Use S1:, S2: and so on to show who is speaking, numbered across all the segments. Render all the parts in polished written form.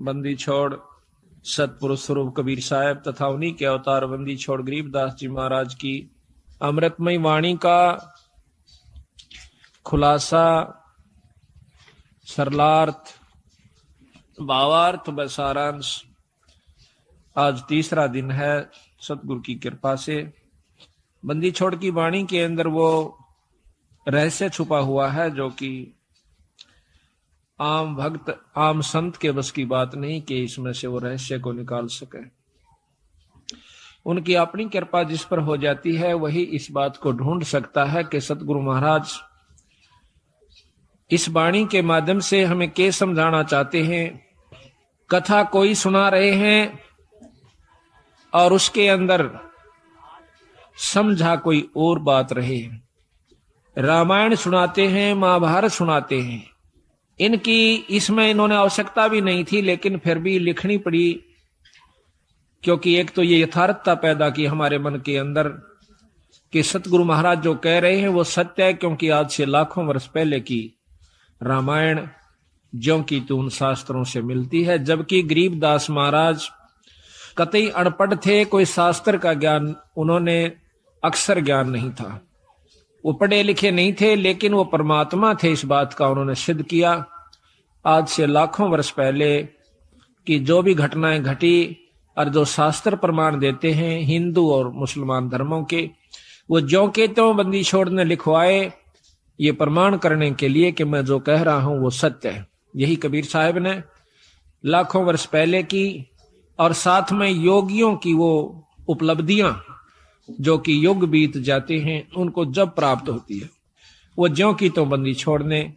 S1: बंदी छोड़ सतपुरुष स्वरूप कबीर साहब तथा उन्हीं के अवतार बंदी छोड़ गरीबदास जी महाराज की अमृतमयी वाणी का खुलासा, सरलार्थ, भावार्थ व सारांश आज तीसरा दिन है सतगुरु की कृपा से। बंदी छोड़ की वाणी के अंदर वो रहस्य छुपा हुआ है जो कि आम भक्त आम संत के बस की बात नहीं कि इसमें से वो रहस्य को निकाल सके। उनकी अपनी कृपा जिस पर हो जाती है वही इस बात को ढूंढ सकता है कि सतगुरु महाराज इस वाणी के माध्यम से हमें क्या समझाना चाहते हैं। कथा कोई सुना रहे हैं और उसके अंदर समझा कोई और बात रहे। रामायण सुनाते हैं, महाभारत सुनाते हैं, इनकी इसमें इन्होंने आवश्यकता भी नहीं थी लेकिन फिर भी लिखनी पड़ी, क्योंकि एक तो ये यथार्थता पैदा की हमारे मन के अंदर कि सतगुरु महाराज जो कह रहे हैं वो सत्य है, क्योंकि आज से लाखों वर्ष पहले की रामायण ज्यों की तो उन शास्त्रों से मिलती है। जबकि गरीबदास महाराज कतई अनपढ़ थे, कोई शास्त्र का ज्ञान उन्होंने अक्षर ज्ञान नहीं था, वो पढ़े लिखे नहीं थे, लेकिन वो परमात्मा थे इस बात का उन्होंने सिद्ध किया। आज से लाखों वर्ष पहले की जो भी घटनाएं घटी और जो शास्त्र प्रमाण देते हैं हिंदू और मुसलमान धर्मों के, वो ज्यों के त्यों बंदी छोड़ ने लिखवाए, ये प्रमाण करने के लिए कि मैं जो कह रहा हूं वो सत्य है। यही कबीर साहब ने लाखों वर्ष पहले की और साथ में योगियों की वो उपलब्धियां जो कि युग बीत जाते हैं उनको जब प्राप्त होती है, वो ज्यों की तो बंदी छोड़ने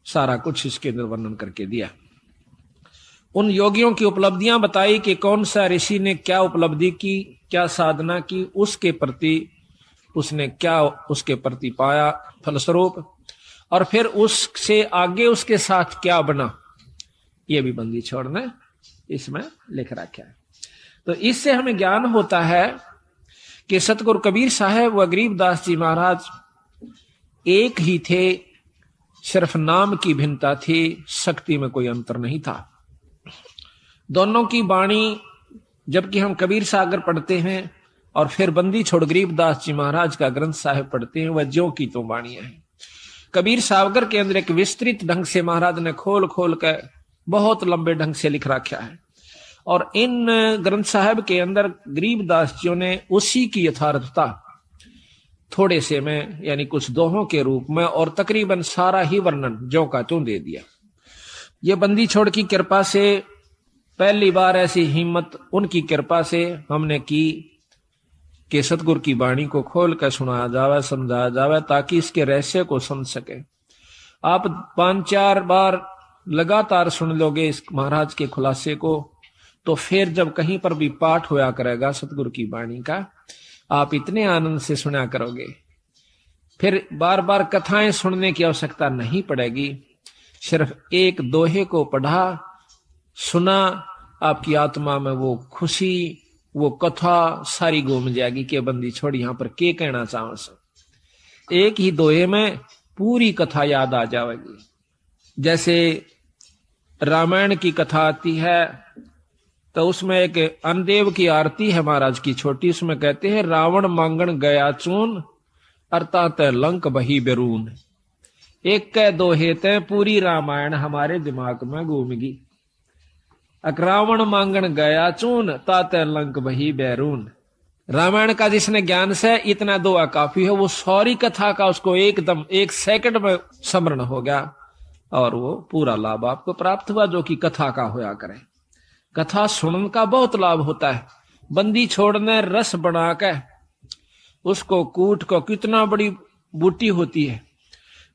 S1: सारा कुछ इसके अंदर वर्णन करके दिया। उन योगियों की उपलब्धियां बताई कि कौन सा ऋषि ने क्या उपलब्धि की, क्या साधना की, उसके प्रति उसने क्या उसके प्रति पाया फलस्वरूप, और फिर उससे आगे उसके साथ क्या बना, ये भी बंदी छोड़ ने इसमें लिख रखा है। तो इससे हमें ज्ञान होता है कि सतगुरु कबीर साहब व गरीबदास जी महाराज एक ही थे, सिर्फ नाम की भिन्नता थी, शक्ति में कोई अंतर नहीं था। दोनों की वाणी, जबकि हम कबीर सागर पढ़ते हैं और फिर बंदी छोड़ गरीबदास जी महाराज का ग्रंथ साहिब पढ़ते हैं, वह ज्यों की तो वाणियां हैं। कबीर सागर के अंदर एक विस्तृत ढंग से महाराज ने खोल खोल कर बहुत लंबे ढंग से लिख रखा है, और इन ग्रंथ साहब के अंदर गरीबदास जी ने उसी की यथार्थता थोड़े से में यानी कुछ दोहों के रूप में और तकरीबन सारा ही वर्णन ज्यों का त्यों दे दिया। ये बंदी छोड़ की कृपा से पहली बार ऐसी हिम्मत उनकी कृपा से हमने की कि सतगुरु की वाणी को खोल कर सुनाया जावे, समझाया जावे, ताकि इसके रहस्य को समझ सके। आप 5-4 बार लगातार सुन लोगे इस महाराज के खुलासे को, तो फिर जब कहीं पर भी पाठ होया करेगा सतगुरु की वाणी का, आप इतने आनंद से सुना करोगे, फिर बार बार कथाएं सुनने की आवश्यकता नहीं पड़ेगी। सिर्फ एक दोहे को पढ़ा सुना, आपकी आत्मा में वो खुशी, वो कथा सारी घूम जाएगी कि बंदी छोड़ यहां पर क्या कहना चाहो। एक ही दोहे में पूरी कथा याद आ जाएगी। जैसे रामायण की कथा आती है तो उसमें एक अनदेव की आरती है महाराज की छोटी, उसमें कहते हैं रावण मांगण गया चून अर्थात लंक बही बेरून। एक कह दो हेते पूरी रामायण हमारे दिमाग में घूमगी। रावण मांगण गया चून ताते लंक बही बैरून। रामायण का जिसने ज्ञान से इतना दुआ काफी है, वो सारी कथा का उसको एकदम 1 सेकंड में स्मरण हो गया और वो पूरा लाभ आपको प्राप्त हुआ जो कि कथा का होया करे। कथा सुनने का बहुत लाभ होता है। बंदी छोड़ने रस बना के उसको कूट को, कितना बड़ी बूटी होती है,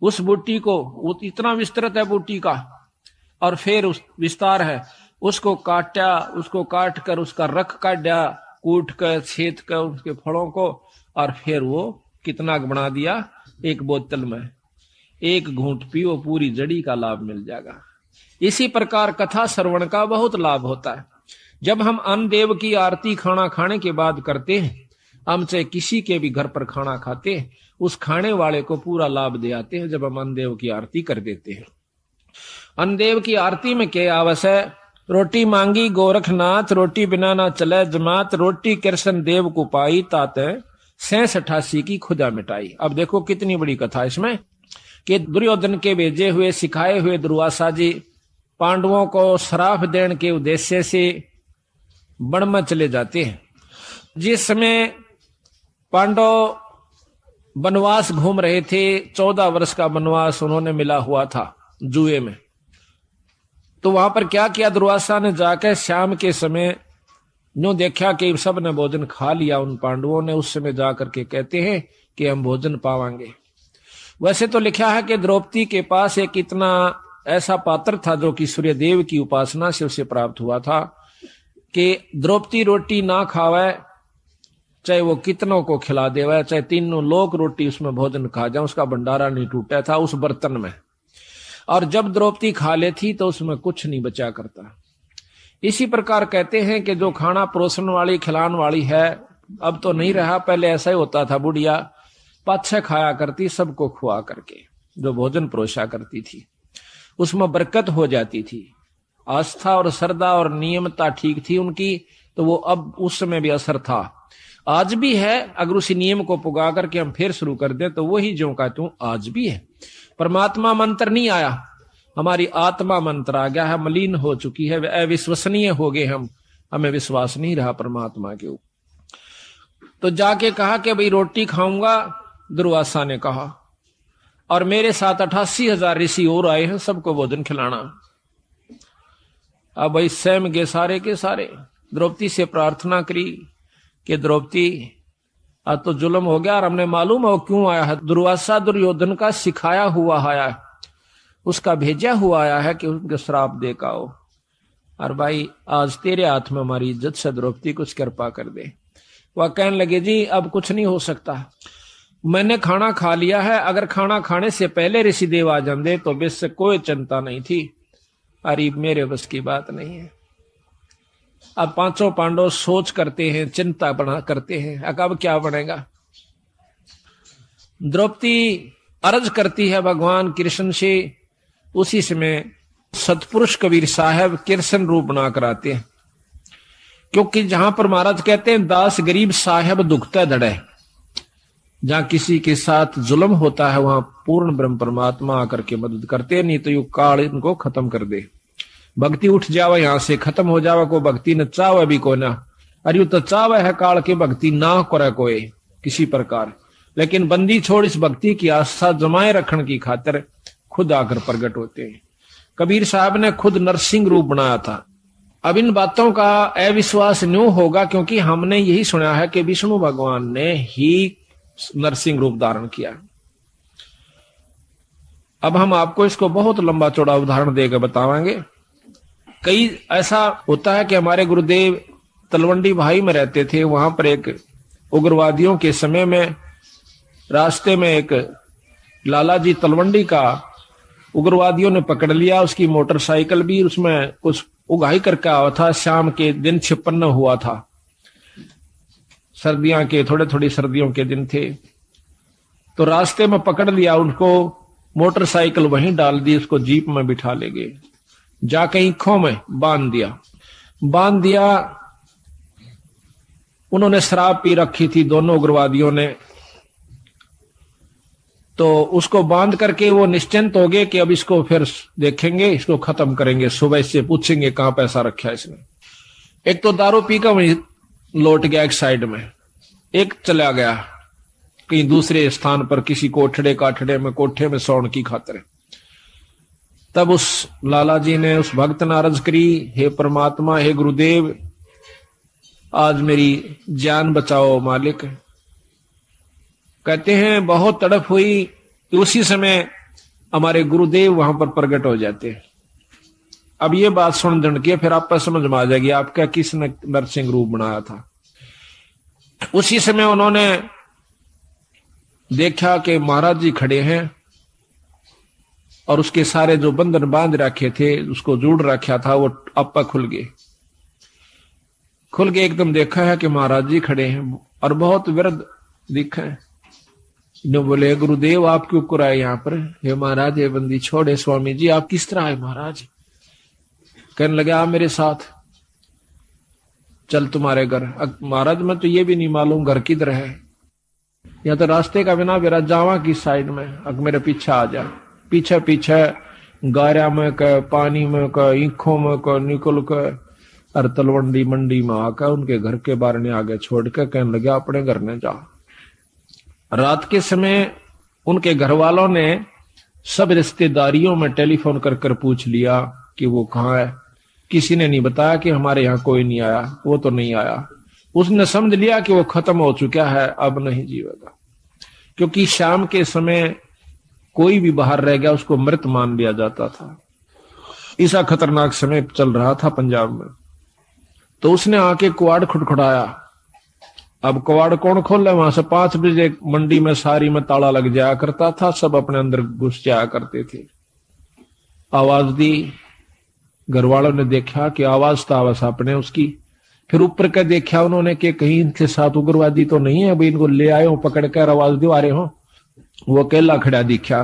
S1: उस बूटी को वो इतना विस्तृत है बूटी का, और फिर उस विस्तार है, उसको काटा, उसको काट कर उसका रख काटा, कूट कर छेद कर उसके फलों को, और फिर वो कितना बना दिया, एक बोतल में 1 घूंट पियो, पूरी जड़ी का लाभ मिल जाएगा। इसी प्रकार कथा श्रवण का बहुत लाभ होता है। जब हम अन्न देव की आरती खाना खाने के बाद करते हैं, हम चाहे किसी के भी घर पर खाना खाते हैं, उस खाने वाले को पूरा लाभ दे आते हैं जब हम अन्न देव की आरती कर देते हैं। अन्न देव की आरती में क्या आवश्यक है, रोटी मांगी गोरखनाथ, रोटी बिना ना चले जमात, रोटी कृष्ण देव को पाई, तात 86 की खुदा मिटाई। अब देखो कितनी बड़ी कथा इसमें, कि दुर्योधन के भेजे हुए सिखाए हुए दुर्वासा जी पांडवों को श्राप देने के उद्देश्य से वन में चले जाते हैं। जिस समय पांडव वनवास घूम रहे थे, 14 वर्ष का वनवास उन्होंने मिला हुआ था जुए में, तो वहां पर क्या किया दुर्वासा ने, जाकर शाम के समय नो देखा कि सब ने भोजन खा लिया उन पांडवों ने। उस समय जाकर के कहते हैं कि हम भोजन पावांगे। वैसे तो लिखा है कि द्रौपदी के पास एक इतना ऐसा पात्र था जो कि सूर्यदेव की उपासना से उसे प्राप्त हुआ था, कि द्रौपदी रोटी ना खावे, चाहे वो कितनों को खिला देवे, चाहे तीनों लोग रोटी उसमें भोजन खा जाए, उसका भंडारा नहीं टूटा था उस बर्तन में। और जब द्रौपदी खा लेती तो उसमें कुछ नहीं बचा करता। इसी प्रकार कहते हैं कि जो खाना परोसन वाली खिलाने वाली है, अब तो नहीं रहा, पहले ऐसा ही होता था, बुढ़िया पाछे खाया करती सबको खुआ करके, जो भोजन परोसा करती थी उसमें बरकत हो जाती थी। आस्था और श्रद्धा और नियमता ठीक थी उनकी, तो वो अब उस समय भी असर था, आज भी है। अगर उसी नियम को पुगा करके हम फिर शुरू कर दें तो वही जो का तू आज भी है। परमात्मा मंत्र नहीं आया, हमारी आत्मा मंत्र आ गया है, मलिन हो चुकी है, अविश्वसनीय हो गए हम, हमें विश्वास नहीं रहा परमात्मा के ऊपर। तो जाके कहा कि भाई रोटी खाऊंगा, दुर्वासा ने कहा, और मेरे साथ 88,000 ऋषि और आए हैं, सबको भोजन खिलाना। अब भाई स्वयं के सारे द्रौपदी से प्रार्थना करी कि द्रौपदी आज तो जुल्म हो गया, और हमने मालूम है वो क्यों आया है। दुर्वासा दुर्योधन का सिखाया हुआ आया है, उसका भेजा हुआ आया है कि उनके श्राप दे का हो। और भाई आज तेरे हाथ में हमारी इज्जत से द्रौपदी कुछ कृपा कर दे। वह कहने लगे जी अब कुछ नहीं हो सकता, मैंने खाना खा लिया है, अगर खाना खाने से पहले ऋषिदेव आ जाते तो बेस से कोई चिंता नहीं थी, अरे मेरे बस की बात नहीं है। अब पांचों पांडव सोच करते हैं, चिंता बना करते हैं, अब क्या बनेगा। द्रौपदी अर्ज करती है भगवान कृष्ण से। उसी समय सतपुरुष कबीर साहब कृष्ण रूप बना कराते हैं, क्योंकि जहां पर महाराज कहते हैं दास गरीब साहब दुखता धड़े, जहां किसी के साथ जुल्म होता है वहां पूर्ण ब्रह्म परमात्मा आकर के मदद करते, नहीं तो यू काल इनको खत्म कर दे। भक्ति उठ जावे यहां से, खत्म हो जावे, को भक्ति न चावे भी को ना, अरे यू तो चावे है काल की भक्ति ना करे कोई किसी प्रकार, लेकिन बंदी छोड़ इस भक्ति की आस्था जमाए रखने की खातिर खुद आकर प्रकट होते हैं। कबीर साहब ने खुद नरसिंह रूप बनाया था। अब इन बातों का अविश्वास न्यू होगा, क्योंकि हमने यही सुना है कि विष्णु भगवान ने ही नरसिंह रूप धारण किया। अब हम आपको इसको बहुत लंबा चौड़ा उदाहरण देकर बतावांगे। कई ऐसा होता है कि हमारे गुरुदेव तलवंडी भाई में रहते थे, वहां पर एक उग्रवादियों के समय में रास्ते में एक लाला जी तलवंडी का उग्रवादियों ने पकड़ लिया, उसकी मोटरसाइकिल भी उसमें कुछ उगाही करके आया था। शाम के दिन 56 हुआ था, सर्दियों के थोड़ी सर्दियों के दिन थे, तो रास्ते में पकड़ लिया उनको, मोटरसाइकिल वहीं डाल दी, उसको जीप में बिठा ले गए, जाके ईखों में बांध दिया। उन्होंने शराब पी रखी थी दोनों उग्रवादियों ने, तो उसको बांध करके वो निश्चिंत हो गए कि अब इसको फिर देखेंगे, इसको खत्म करेंगे, सुबह से पूछेंगे कहां पैसा रखा है इसने। एक तो दारू पी कर वहीं लौट गया एक साइड में, एक चला गया कहीं दूसरे स्थान पर किसी कोठे में सोने की खातिर। तब उस लाला जी ने उस भक्त ने अर्ज करी, हे परमात्मा, हे गुरुदेव, आज मेरी जान बचाओ मालिक। कहते हैं बहुत तड़प हुई, उसी समय हमारे गुरुदेव वहां पर प्रकट हो जाते हैं। अब ये बात सुन के फिर आप पर समझ में आ जाएगी आपका किसने नरसिंह रूप बनाया था। उसी समय उन्होंने देखा कि महाराज जी खड़े हैं और उसके सारे जो बंधन बांध रखे थे, उसको जोड़ रखा था, वो आपा खुल गए एकदम। देखा है कि महाराज जी खड़े हैं और बहुत विरध दिखा है। बोले गुरुदेव आप क्यों कराए यहाँ पर? हे महाराज, हे बंदी छोड़े स्वामी जी, आप किस तरह आए महाराज? कहने लगे आ मेरे साथ, चल तुम्हारे घर। महाराज मैं तो ये भी नहीं मालूम घर किधर है, या तो रास्ते का बिना बेरा जावा की साइड में, अग मेरे पीछे आ जा। पीछे पीछे गारा में का, पानी में का, ईखों में का निकल कर और तलवंडी मंडी में आकर उनके घर के बाहर ने आगे छोड़ कर कहने लगे अपने घर ने जा। रात के समय उनके घर वालों ने सब रिश्तेदारियों में टेलीफोन कर कर पूछ लिया कि वो कहाँ है। किसी ने नहीं बताया कि हमारे यहाँ कोई नहीं आया, वो तो नहीं आया। उसने समझ लिया कि वो खत्म हो चुका है, अब नहीं जीवेगा, क्योंकि शाम के समय कोई भी बाहर रह गया उसको मृत मान लिया जाता था। ऐसा खतरनाक समय चल रहा था पंजाब में। तो उसने आके कुआड़ खुटखुटाया। अब कुआड़ कौन खोले? वहां से 5 बजे मंडी में सारी में ताला लग जाया करता था, सब अपने अंदर घुस जाया करते थे। आवाज दी, घर वालों ने देखा कि आवाज तो आवाज अपने उसकी। फिर ऊपर का देखा उन्होंने कि कहीं इनके साथ उग्रवादी तो नहीं है, भाई इनको ले आए हो पकड़ कर, आवाज दो आ रहे हो। वो अकेला खड़ा दिखा।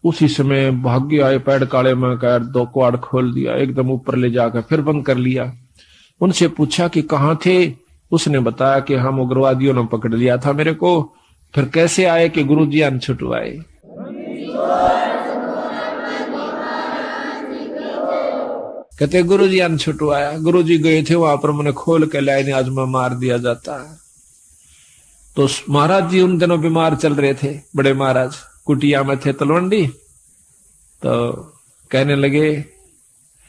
S1: उसी समय भाग्य आए पैड काले में कर 2 कुआड़ खोल दिया, एकदम ऊपर ले जाकर फिर बंद कर लिया। उनसे पूछा कि कहाँ थे? उसने बताया कि हम उग्रवादियों ने पकड़ लिया था मेरे को। फिर कैसे आए कि गुरुजी अन छुटवाए। कहते गुरुजी अन छुटवाया। गुरुजी गए थे वहां पर, मैंने खोल के लाए, आज मैं मार दिया जाता है। तो महाराज जी उन दिनों बीमार चल रहे थे, बड़े महाराज कुटिया में थे तलवंडी। तो कहने लगे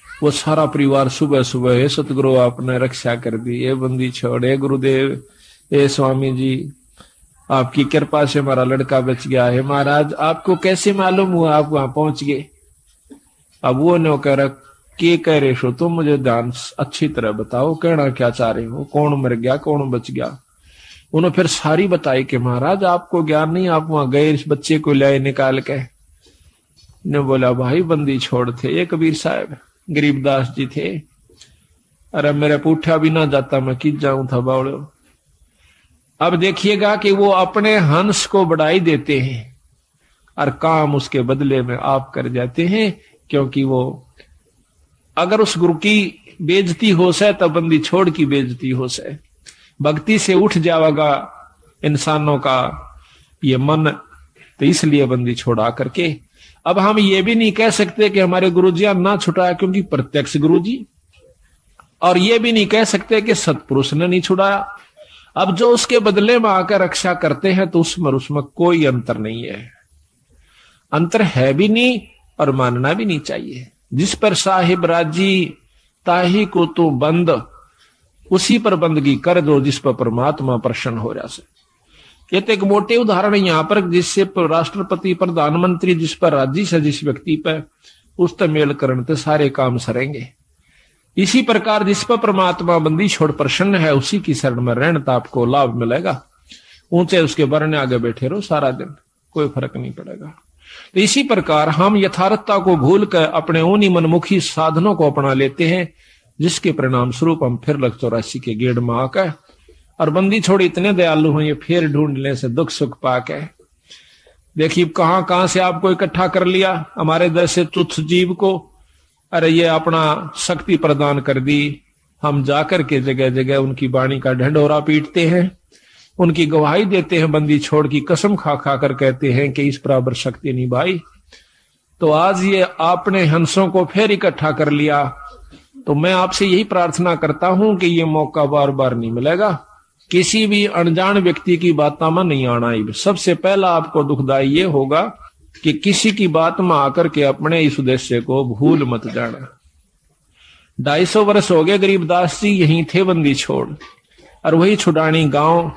S1: वो सारा परिवार सुबह सुबह, हे सतगुरु आपने रक्षा कर दी, ये बंदी छोड़, हे गुरुदेव, हे स्वामी जी आपकी कृपा से हमारा लड़का बच गया है। महाराज आपको कैसे मालूम हुआ आप वहां पहुंच गए? अब वो नो कह रहा के कह रहे हो तुम, मुझे ध्यान अच्छी तरह बताओ, कहना क्या चाह रहे हो, कौन मर गया कौन बच गया? उन्होंने फिर सारी बताई कि महाराज आपको ज्ञान नहीं, आप वहां गए इस बच्चे को लाए निकाल के। ने बोला भाई बंदी छोड़ थे ये कबीर साहब, गरीबदास जी थे। अरे मेरे पूठा भी ना जाता, मैं किस जाऊं था बावड़ो। अब देखिएगा कि वो अपने हंस को बढ़ाई देते हैं और काम उसके बदले में आप कर जाते हैं, क्योंकि वो अगर उस गुरु की बेइज्जती हो से तो बंदी छोड़ की बेइज्जती हो से, भक्ति से उठ जाएगा इंसानों का ये मन। तो इसलिए बंदी छोड़ा करके अब हम ये भी नहीं कह सकते कि हमारे गुरुजी ना छुड़ाया, क्योंकि प्रत्यक्ष गुरुजी, और ये भी नहीं कह सकते कि सतपुरुष ने नहीं छुड़ाया। अब जो उसके बदले में आकर रक्षा करते हैं तो उसमें कोई अंतर नहीं है, अंतर है भी नहीं और मानना भी नहीं चाहिए। जिस पर साहिब राजी ताही को तो बंद, उसी पर बंदगी कर दो जिस पर परमात्मा प्रसन्न हो रहा से। ये तो एक मोटे उदाहरण है यहाँ पर, जिससे राष्ट्रपति प्रधानमंत्री जिस पर राजी से जिस व्यक्ति पर उस पर मेल करण तो सारे काम सरेंगे। इसी प्रकार जिस पर परमात्मा बंदी छोड़ प्रसन्न है उसी की शरण में रहने तो आपको लाभ मिलेगा। ऊंचे उसके बरने आगे बैठे रहो सारा दिन, कोई फर्क नहीं पड़ेगा। तो इसी प्रकार हम यथार्थता को भूल कर अपने उन्हीं मनमुखी साधनों को अपना लेते हैं, जिसके परिणाम स्वरूप हम फिर 84 के गेड़ में आकर और बंदी छोड़ इतने दयालु हैं, ये फिर ढूंढने से दुख सुख पाके। देखिए कहां कहां से आपको इकट्ठा कर लिया, हमारे जैसे तुच्छ जीव को। अरे ये अपना शक्ति प्रदान कर दी, हम जाकर के जगह जगह उनकी वाणी का ढंढोरा पीटते हैं, उनकी गवाही देते हैं, बंदी छोड़ की कसम खा खा कर कहते हैं कि इस बराबर शक्ति नहीं भाई। तो आज ये आपने हंसों को फिर इकट्ठा कर लिया, तो मैं आपसे यही प्रार्थना करता हूं कि ये मौका बार बार नहीं मिलेगा। किसी भी अनजान व्यक्ति की बातों में नहीं आना ही। सबसे पहला आपको दुखदाई ये होगा कि किसी की बात में आकर के अपने इस उद्देश्य को भूल मत जाना। 250 वर्ष हो गए गरीबदास जी यहीं थे बंदी छोड़, और वही छुड़ानी गांव,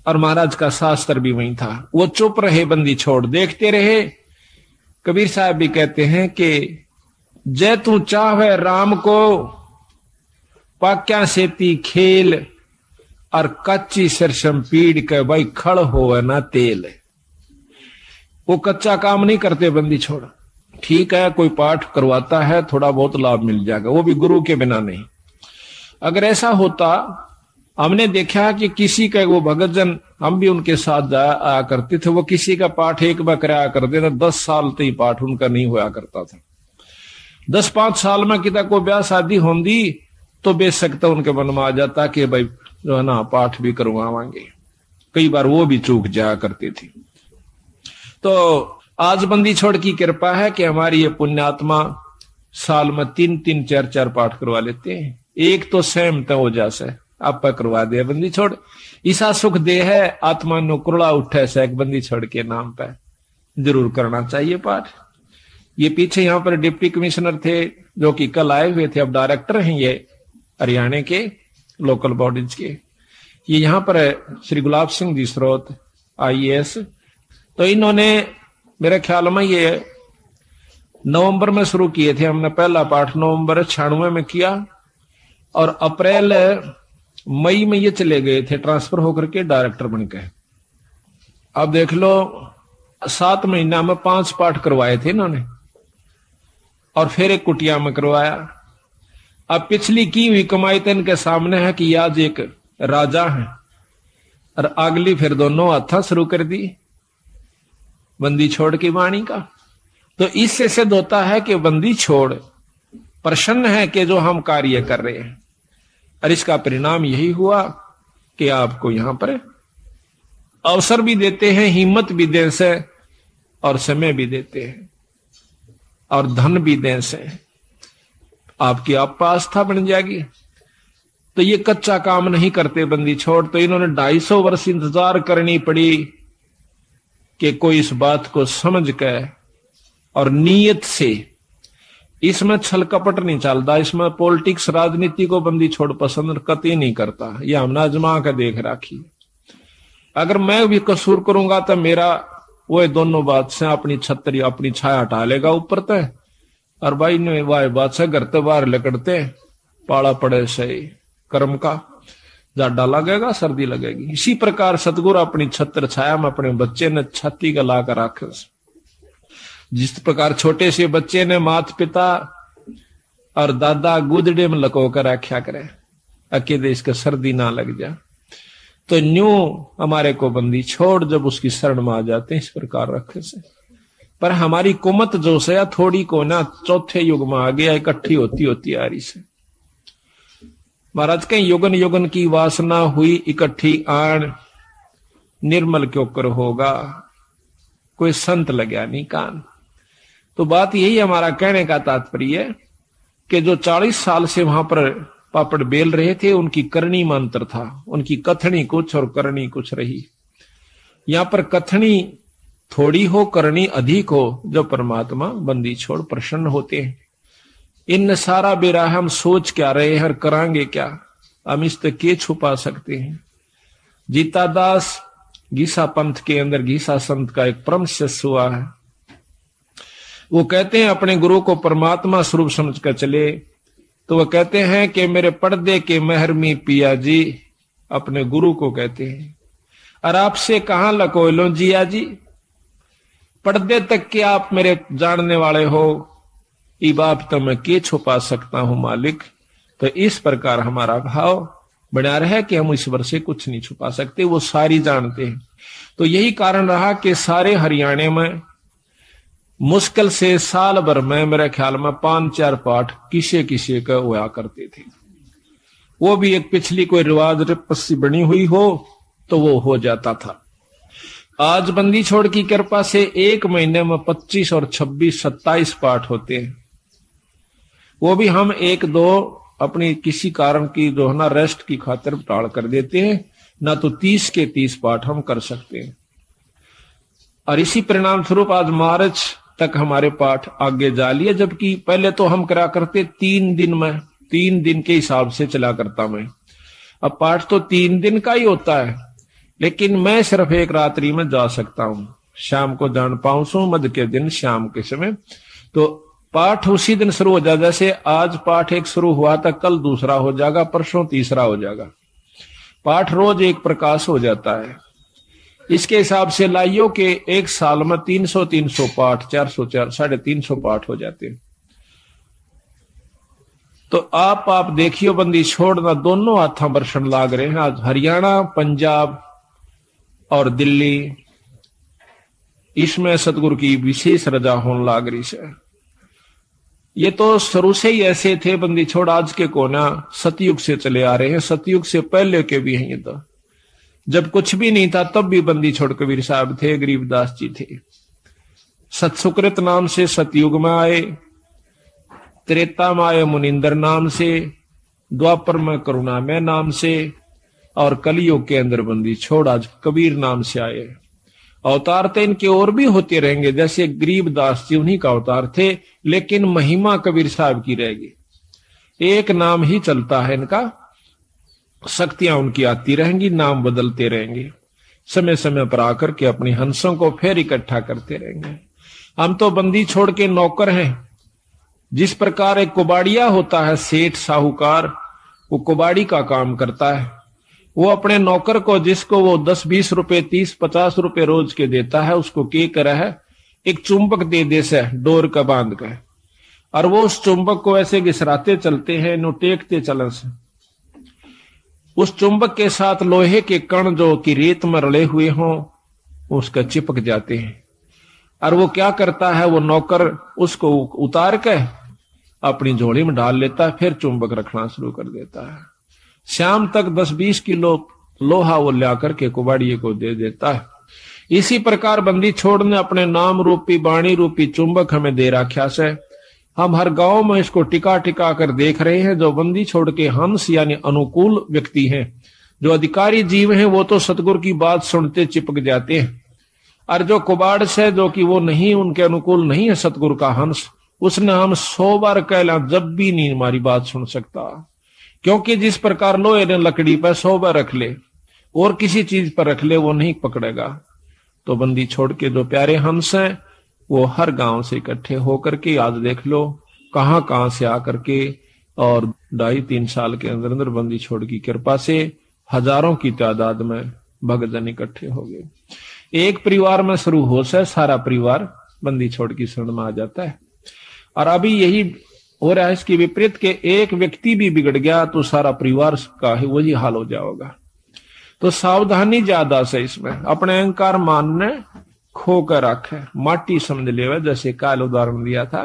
S1: और महाराज का शास्त्र भी वहीं था। वो चुप रहे बंदी छोड़, देखते रहे। कबीर साहब भी कहते हैं कि जय तू चाहे राम को पाक्या सेती खेल, और कच्ची सरसम पीड़ के भाई खड़ हो ना तेल। वो कच्चा काम नहीं करते बंदी छोड़। ठीक है कोई पाठ करवाता है, थोड़ा बहुत लाभ मिल जाएगा, वो भी गुरु के बिना नहीं। अगर ऐसा होता, हमने देखा कि किसी का वो भगत जन, हम भी उनके साथ जाया करते थे, वो किसी का पाठ एक बार कराया करते थे, 10 साल तक पाठ उनका नहीं होया करता था। 10-5 साल में किता कोई ब्याह शादी होंगी तो बेशक तो उनके मन में आ जाता कि भाई जो है ना पाठ भी करवावांगे। कई बार वो भी चूक जाया करती थी। तो आज बंदी छोड़ की कृपा है कि हमारी ये पुण्यात्मा साल में 3-3 4-4 पाठ करवा लेते हैं। एक तो सहमत हो जासे आप करवा दे बंदी छोड़। ईसा सुख दे है आत्मा नो कुरला उठे से एक बंदी छोड़ के नाम पे जरूर करना चाहिए पाठ। ये पीछे यहाँ पर डिप्टी कमिश्नर थे जो कि कल आए हुए थे, अब डायरेक्टर हैं ये हरियाणा के लोकल बॉडीज के। ये यहाँ पर श्री गुलाब सिंह जी स्रोत IAS। तो इन्होंने मेरे ख्याल में ये नवंबर में शुरू किए थे। हमने पहला पाठ नवंबर 96 में किया और अप्रैल मई में ये चले गए थे ट्रांसफर होकर के डायरेक्टर बन के। अब देख लो 7 महीना में 5 पाठ करवाए थे इन्होंने और फिर एक कुटिया में करवाया। अब पिछली की हुई कमाई तो इनके सामने है कि आज एक राजा है और अगली फिर दोनों हाथा शुरू कर दी बंदी छोड़ की वाणी का। तो इससे सिद्ध होता है कि बंदी छोड़ प्रसन्न है कि जो हम कार्य कर रहे हैं, और इसका परिणाम यही हुआ कि आपको यहां पर अवसर भी देते हैं, हिम्मत भी दें से और समय भी देते हैं और धन भी दें से आपकी आप आस्था बन जाएगी। तो ये कच्चा काम नहीं करते बंदी छोड़। तो इन्होंने 250 वर्ष इंतजार करनी पड़ी कि कोई इस बात को समझ के और नीयत से, इसमें छल कपट नहीं चलता, इसमें पॉलिटिक्स राजनीति को बंदी छोड़ पसंद कतई नहीं करता। ये हमने आजमा के देख राखी। अगर मैं भी कसूर करूंगा तो मेरा वो दोनों बात से अपनी छतरी अपनी छाया हटा लेगा ऊपर तय, और भाई ने वाह बात से घर तो बाहर लकड़ते पाला पड़े सही कर्म का जाडा लगेगा सर्दी लगेगी। इसी प्रकार सतगुरु अपनी छत्र छाया में अपने बच्चे ने छाती का ला कर रखे। जिस प्रकार छोटे से बच्चे ने माता पिता और दादा गुदड़े में लको कर रखा करे अकेले इसका सर्दी ना लग जा। तो न्यू हमारे को बंदी छोड़ जब उसकी शरण में आ जाते हैं इस प्रकार रखे से। पर हमारी कुमत जो से थोड़ी को ना चौथे युग में आ गया, इकट्ठी होती होती आ रही से। महाराज के युगन युगन की वासना हुई इकट्ठी आन, निर्मल क्यों कर होगा कोई संत लग्या नहीं कान। तो बात यही हमारा कहने का तात्पर्य है कि जो 40 साल से वहां पर पापड़ बेल रहे थे उनकी करनी में अंतर था, उनकी कथनी कुछ और करनी कुछ रही। यहां पर कथनी थोड़ी हो करनी अधिक हो, जो परमात्मा बंदी छोड़ प्रसन्न होते हैं। इन सारा बेरा हम सोच क्या रहे हैं और करांगे क्या, हम इस तक के छुपा सकते हैं। जीता दास गीसा पंथ के अंदर गीसा संत का एक परम शिष्य हुआ है। वो कहते हैं अपने गुरु को परमात्मा स्वरूप समझकर चले। तो वो कहते हैं कि मेरे पर्दे के महरमी पिया जी, अपने गुरु को कहते हैं, और आपसे कहां लको लो जिया जी, पर्दे तक के आप मेरे जानने वाले हो, ई बाप तो मैं के छुपा सकता हूं मालिक। तो इस प्रकार हमारा भाव बना रहे कि हम ईश्वर से कुछ नहीं छुपा सकते, वो सारी जानते हैं। तो यही कारण रहा कि सारे हरियाणा में मुश्किल से साल भर में मेरे ख्याल में 5-4 पाठ किसे किसे का हुआ करते थे। वो भी एक पिछली कोई रिवाज रिपस्सी बनी हुई हो तो वो हो जाता था। आज बंदी छोड़ की कृपा से एक महीने में 25 और 26 27 पाठ होते हैं। वो भी हम 1-2 अपनी किसी कारण की जो है ना रेस्ट की खातिर टाल कर देते हैं, ना तो 30 के 30 पाठ हम कर सकते हैं। और इसी परिणाम स्वरूप आज मार्च तक हमारे पाठ आगे जा लिए, जबकि पहले तो हम करा करते 3 दिन में, 3 दिन के हिसाब से चला करता मैं। अब पाठ तो 3 दिन का ही होता है, लेकिन मैं सिर्फ एक रात्रि में जा सकता हूं, शाम को जान पाऊं सो मध्य के दिन शाम के समय। तो पाठ उसी दिन शुरू हो जाएगा, जैसे आज पाठ एक शुरू हुआ था, कल दूसरा हो जाएगा, परसों तीसरा हो जाएगा। पाठ रोज एक प्रकाश हो जाता है। इसके हिसाब से लाइयो के एक साल में 300 पाठ, 400 350 पाठ हो जाते हैं। तो आप देखियो बंदी छोड़ना दोनों हाथों बरसन लाग रहे हैं। आज हरियाणा, पंजाब और दिल्ली, इसमें सतगुरु की विशेष रजा होने लाग रही है। ये तो शुरू से ही ऐसे थे बंदी छोड़, आज के कोना सतयुग से चले आ रहे हैं, सतयुग से पहले के भी हैं। ये तो जब कुछ भी नहीं था तब भी बंदी छोड़ कबीर साहब थे, गरीबदास जी थे। सतसुकृत नाम से सतयुग में आए, त्रेता में आए मुनिंदर नाम से, द्वापर में करुणामय नाम से, और कलयुग के अंदर बंदी छोड़ आज कबीर नाम से आए। अवतार तो इनके और भी होते रहेंगे, जैसे गरीबदास जी उन्हीं का अवतार थे, लेकिन महिमा कबीर साहब की रहेगी। एक नाम ही चलता है इनका, शक्तियां उनकी आती रहेंगी, नाम बदलते रहेंगे, समय समय पर आकर के अपनी हंसों को फिर इकट्ठा करते रहेंगे। हम तो बंदी छोड़ के नौकर हैं। जिस प्रकार एक कुबाड़िया होता है, सेठ साहूकार, वो कुबाड़ी का काम करता है। वो अपने नौकर को, जिसको वो 10-20 रुपए 30-50 रुपए रोज के देता है, उसको क्या करा है, एक चुंबक दे दे से डोर का बांध कर, और वो उस चुंबक को ऐसे घिसराते चलते हैं, नो टेकते चलन से। उस चुंबक के साथ लोहे के कण जो कि रेत में रले हुए हों उसका चिपक जाते हैं, और वो क्या करता है, वो नौकर उसको उतार के अपनी झोली में डाल लेता है, फिर चुंबक रखना शुरू कर देता है। शाम तक 10-20 किलो लोहा वो ला करके कुबाड़िए को दे देता है। इसी प्रकार बंदी छोड़ ने अपने नाम रूपी वाणी रूपी चुंबक हमें दे रखा से। हम हर गांव में इसको टिका टिका कर देख रहे हैं। जो बंदी छोड़ के हंस यानी अनुकूल व्यक्ति हैं, जो अधिकारी जीव हैं, वो तो सतगुरु की बात सुनते चिपक जाते हैं, और जो कुबाड़ से, जो कि वो नहीं, उनके अनुकूल नहीं है सतगुरु का हंस, उसने हम 100 बार कहला जब भी नहीं हमारी बात सुन सकता। क्योंकि जिस प्रकार लोहे ने लकड़ी पर 100 बार रख ले और किसी चीज पर रख ले, वो नहीं पकड़ेगा। तो बंदी छोड़ के जो प्यारे हंस हैं, वो हर गांव से इकट्ठे होकर के, आज देख लो कहां कहां से आकर के, और 2.5-3 साल के अंदर अंदर बंदी छोड़ की कृपा से हजारों की तादाद में भक्तजन इकट्ठे हो गए। एक परिवार में शुरू हो से सारा परिवार बंदी छोड़ की शरण में आ जाता है। और अभी यही हो रहा है, इसकी विपरीत के एक व्यक्ति भी बिगड़ गया तो सारा परिवार का ही वही हाल हो जाएगा। तो सावधानी ज्यादा से इसमें, अपने अहंकार मान ने खो कर रखे, माटी समझ ले, जैसे काल उदाहरण दिया था।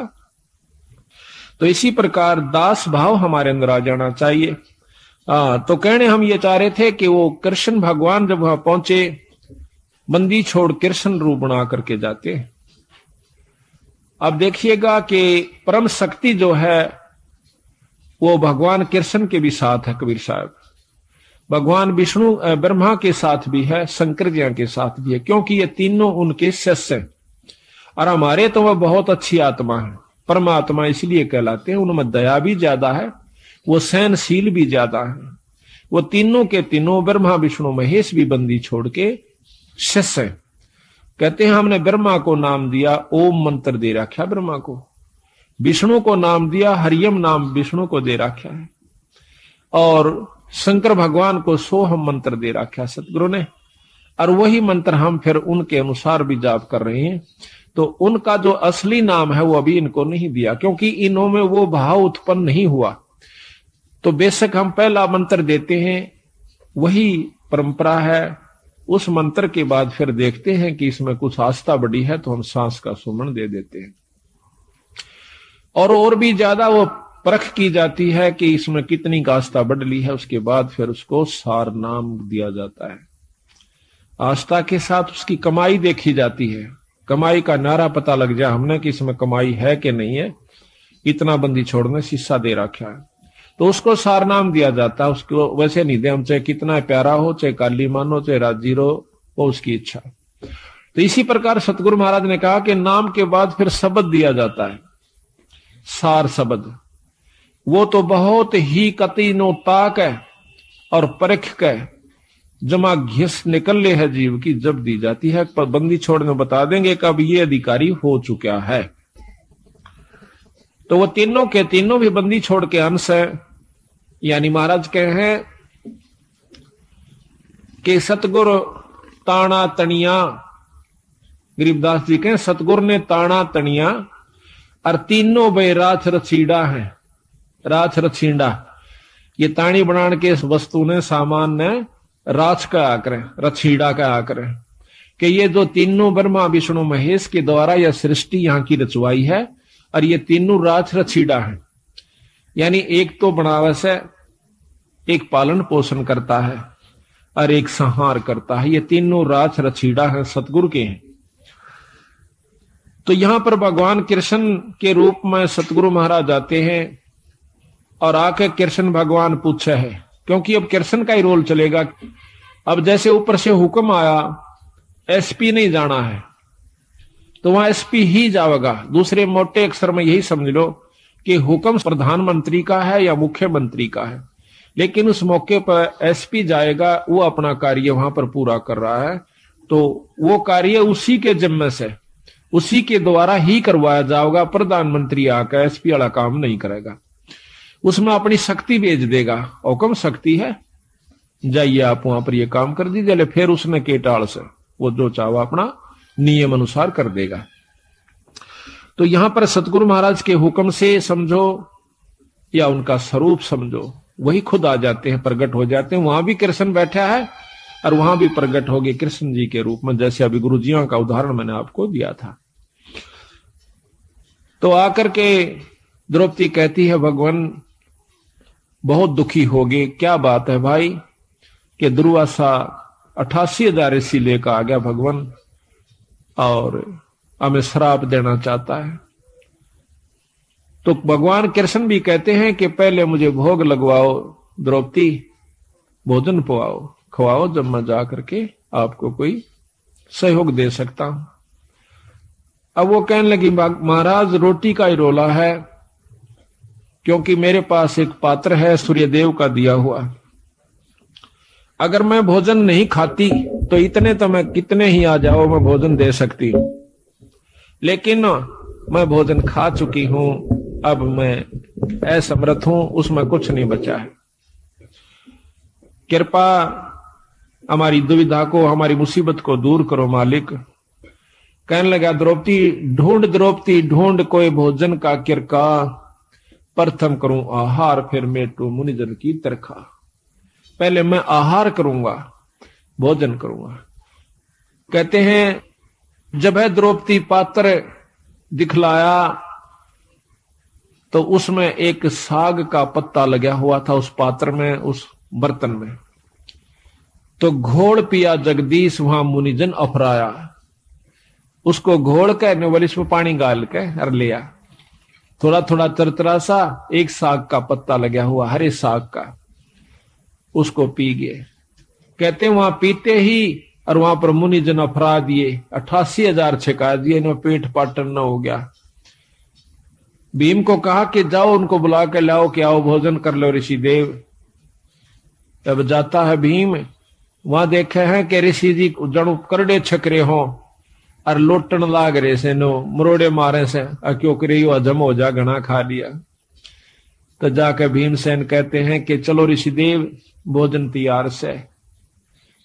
S1: तो इसी प्रकार दास भाव हमारे अंदर आ जाना चाहिए। तो कहने हम ये चाह रहे थे कि वो कृष्ण भगवान जब वहां पहुंचे, बंदी छोड़ कृष्ण रूप बना करके जाते हैं। अब देखिएगा कि परम शक्ति जो है वो भगवान कृष्ण के भी साथ है कबीर साहब, भगवान विष्णु ब्रह्मा के साथ भी है, शंकर जी के साथ भी है, क्योंकि ये तीनों उनके शिष्य हैं। और हमारे तो वह बहुत अच्छी आत्मा है, परमात्मा इसलिए कहलाते हैं। उनमें दया भी ज्यादा है, वो सहनशील भी ज्यादा है। वो तीनों के तीनों ब्रह्मा विष्णु महेश भी बंदी छोड़ के शिष्य हैं। कहते हैं हमने ब्रह्मा को नाम दिया, ओम मंत्र दे रखा ब्रह्मा को, विष्णु को नाम दिया हरियम नाम विष्णु को दे रखा है, और शंकर भगवान को सोहम मंत्र दे रखा सतगुरु ने, और वही मंत्र हम फिर उनके अनुसार भी जाप कर रहे हैं। तो उनका जो असली नाम है वो अभी इनको नहीं दिया, क्योंकि इन्हों में वो भाव उत्पन्न नहीं हुआ। तो बेशक हम पहला मंत्र देते हैं, वही परंपरा है। उस मंत्र के बाद फिर देखते हैं कि इसमें कुछ आस्था बढ़ी है तो हम सांस का सुमन दे देते हैं, और भी ज्यादा वो परख की जाती है कि इसमें कितनी आस्था बढ़ ली है। उसके बाद फिर उसको सार नाम दिया जाता है। आस्था के साथ उसकी कमाई देखी जाती है, कमाई का नारा पता लग जाए हमने कि इसमें कमाई है कि नहीं है, इतना बंदी छोड़ने शीशा दे रखा है, तो उसको सार नाम दिया जाता है। उसको वैसे नहीं दे हम, चाहे कितना प्यारा हो, चाहे काली मानो, चाहे राजीरो हो, उसकी इच्छा। तो इसी प्रकार सतगुरु महाराज ने कहा कि नाम के बाद फिर शब्द दिया जाता है, सार शब्द। वो तो बहुत ही कति नो ताक है और परख के जमा घिस निकल ले है जीव की, जब दी जाती है। पर बंदी छोड़ने बता देंगे कब ये अधिकारी हो चुका है। तो वो तीनों के तीनों भी बंदी छोड़ के अंश है। यानी महाराज कहे हैं कि सतगुरु ताना तनिया, गरीबदास जी कहें सतगुरु ने ताना तनिया, और तीनों बे राछ रछीड़ा है। राछ रछीड़ा ये ताणी बनाने के इस वस्तु ने, सामान ने राछ का आकर, रछीड़ा का आकर, कि ये जो तीनों ब्रह्मा विष्णु महेश के द्वारा यह सृष्टि यहाँ की रचवाई है, और ये तीनों राज रछीड़ा है, यानी एक तो बनावस है, एक पालन पोषण करता है और एक संहार करता है। ये तीनों राज रछीड़ा है, सतगुरु के हैं। तो यहां पर भगवान कृष्ण के रूप में सतगुरु महाराज आते हैं और आके कृष्ण भगवान पूछे है, क्योंकि अब कृष्ण का ही रोल चलेगा। अब जैसे ऊपर से हुक्म आया, एसपी नहीं जाना है तो वहां एसपी ही जाएगा। दूसरे मोटे अक्षर में यही समझ लो कि हुक्म प्रधानमंत्री का है या मुख्यमंत्री का है, लेकिन उस मौके पर एसपी जाएगा, वो अपना कार्य वहां पर पूरा कर रहा है, तो वो कार्य उसी के जिम्मे से, उसी के द्वारा ही करवाया जाएगा। प्रधानमंत्री आकर एसपी वाला काम नहीं करेगा, उसमें अपनी शक्ति भेज देगा। हुक्म शक्ति है, जाइए आप वहां पर ये काम कर दीजिए, फिर उसने केटाल से वो जो चाहो अपना नियम अनुसार कर देगा। तो यहां पर सतगुरु महाराज के हुक्म से समझो या उनका स्वरूप समझो, वही खुद आ जाते हैं, प्रकट हो जाते हैं। वहां भी कृष्ण बैठा है और वहां भी प्रकट हो गए कृष्ण जी के रूप में, जैसे अभी गुरु जियों का उदाहरण मैंने आपको दिया था। तो आकर के द्रौपदी कहती है, भगवान बहुत दुखी हो गए। क्या बात है भाई? कि दुर्वासा 88,000 ऋषि लेकर आ गया भगवान और हमें श्राप देना चाहता है। तो भगवान कृष्ण भी कहते हैं कि पहले मुझे भोग लगवाओ द्रौपदी, भोजन पवाओ, खवाओ, जब मैं जा करके आपको कोई सहयोग दे सकता हूं। अब वो कहने लगी, महाराज रोटी का ही रोला है, क्योंकि मेरे पास एक पात्र है सूर्यदेव का दिया हुआ। अगर मैं भोजन नहीं खाती तो इतने तो मैं कितने ही आ जाओ, मैं भोजन दे सकती हूं, लेकिन मैं भोजन खा चुकी हूं, अब मैं असमर्थ हूं, उसमें कुछ नहीं बचा है। कृपा हमारी दुविधा को, हमारी मुसीबत को दूर करो मालिक। कहने लगा, द्रौपदी ढूंढ कोई भोजन का किरका, प्रथम करूं आहार फिर मेटू मुनिजन की तरखा। पहले मैं आहार करूंगा, भोजन करूंगा। कहते हैं जब है द्रौपदी पात्र दिखलाया तो उसमें एक साग का पत्ता लगा हुआ था उस पात्र में, उस बर्तन में। तो घोड़ पिया जगदीश वहां मुनिजन अफराया। उसको घोड़ के नवल इसमें पानी गाल के और लिया, थोड़ा थोड़ा तरतरा सा, एक साग का पत्ता लगा हुआ, हरे साग का, उसको पी गए। कहते वहां पीते ही और वहां पर मुनिजन अफरा दिए, 88,000 छिका दिए, इन्हें पेट पाटन न हो गया। भीम को कहा कि जाओ उनको बुला के लाओ कि आओ भोजन कर लो ऋषि देव। तब जाता है भीम, वहां देखे हैं कि ऋषि जी जड़ू करड़े छकरे हो और लोटन लाग रहे से, नो मरोड़े मारे से, क्यों करे हजम हो जा, घना खा लिया। तो जाकर भीमसेन कहते हैं कि चलो ऋषिदेव भोजन तैयार से,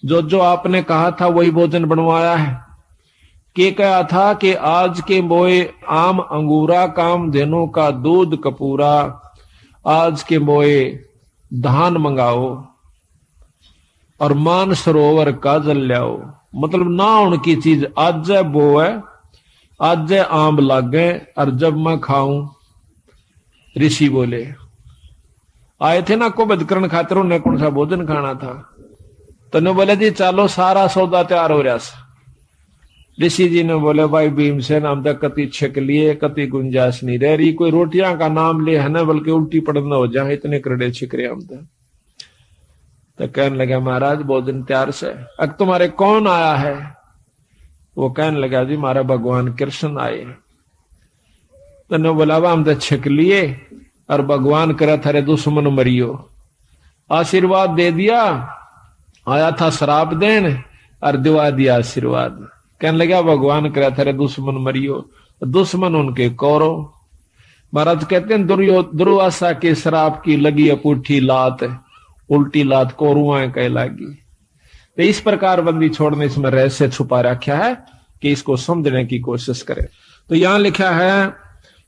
S1: जो आपने कहा था वही भोजन बनवाया है। के कहा था कि आज के बोए आम अंगूरा, काम धेनु का दूध कपूरा, आज के बोए धान मंगाओ और मान सरोवर का जल लाओ। मतलब ना उनकी चीज आज बो है, आज आम लागे और जब मैं खाऊं। ऋषि बोले, आए थे ना कुबद करण खातिर, उन्हें कौन सा भोजन खाना था। तो ने बोले जी चलो सारा सौदा तैयार हो रहा। ऋषि जी ने बोले, भाई भीमसेन हम तक कति छक लिए, कति गुंजाइश नहीं रह रही, कोई रोटियां का नाम ले है ना, बल्कि उल्टी पड़ना हो जाए, इतने करड़े छिक रहे हम तो कहने लगा, महाराज भोजन तैयार से। अब तुम्हारे कौन आया है? वो कहने लगा, जी हमारा भगवान कृष्ण आए। तो ने बोला, हम तो छिक लिए और भगवान करे थारे दुश्मन मरियो। आशीर्वाद दे दिया, आया था श्राप देन और दिवा दिया आशीर्वाद। कहने लगा, भगवान करे थारे दुश्मन मरियो। दुश्मन उनके कौरव। महाराज कहते हैं, दुर्वासा के श्राप की लगी अपूठी लात, उल्टी लात कौरुआ कह लागी। तो इस प्रकार बंदी छोड़ने इसमें रहस्य छुपा रखा है कि इसको समझने की कोशिश करें। तो यहां लिखा है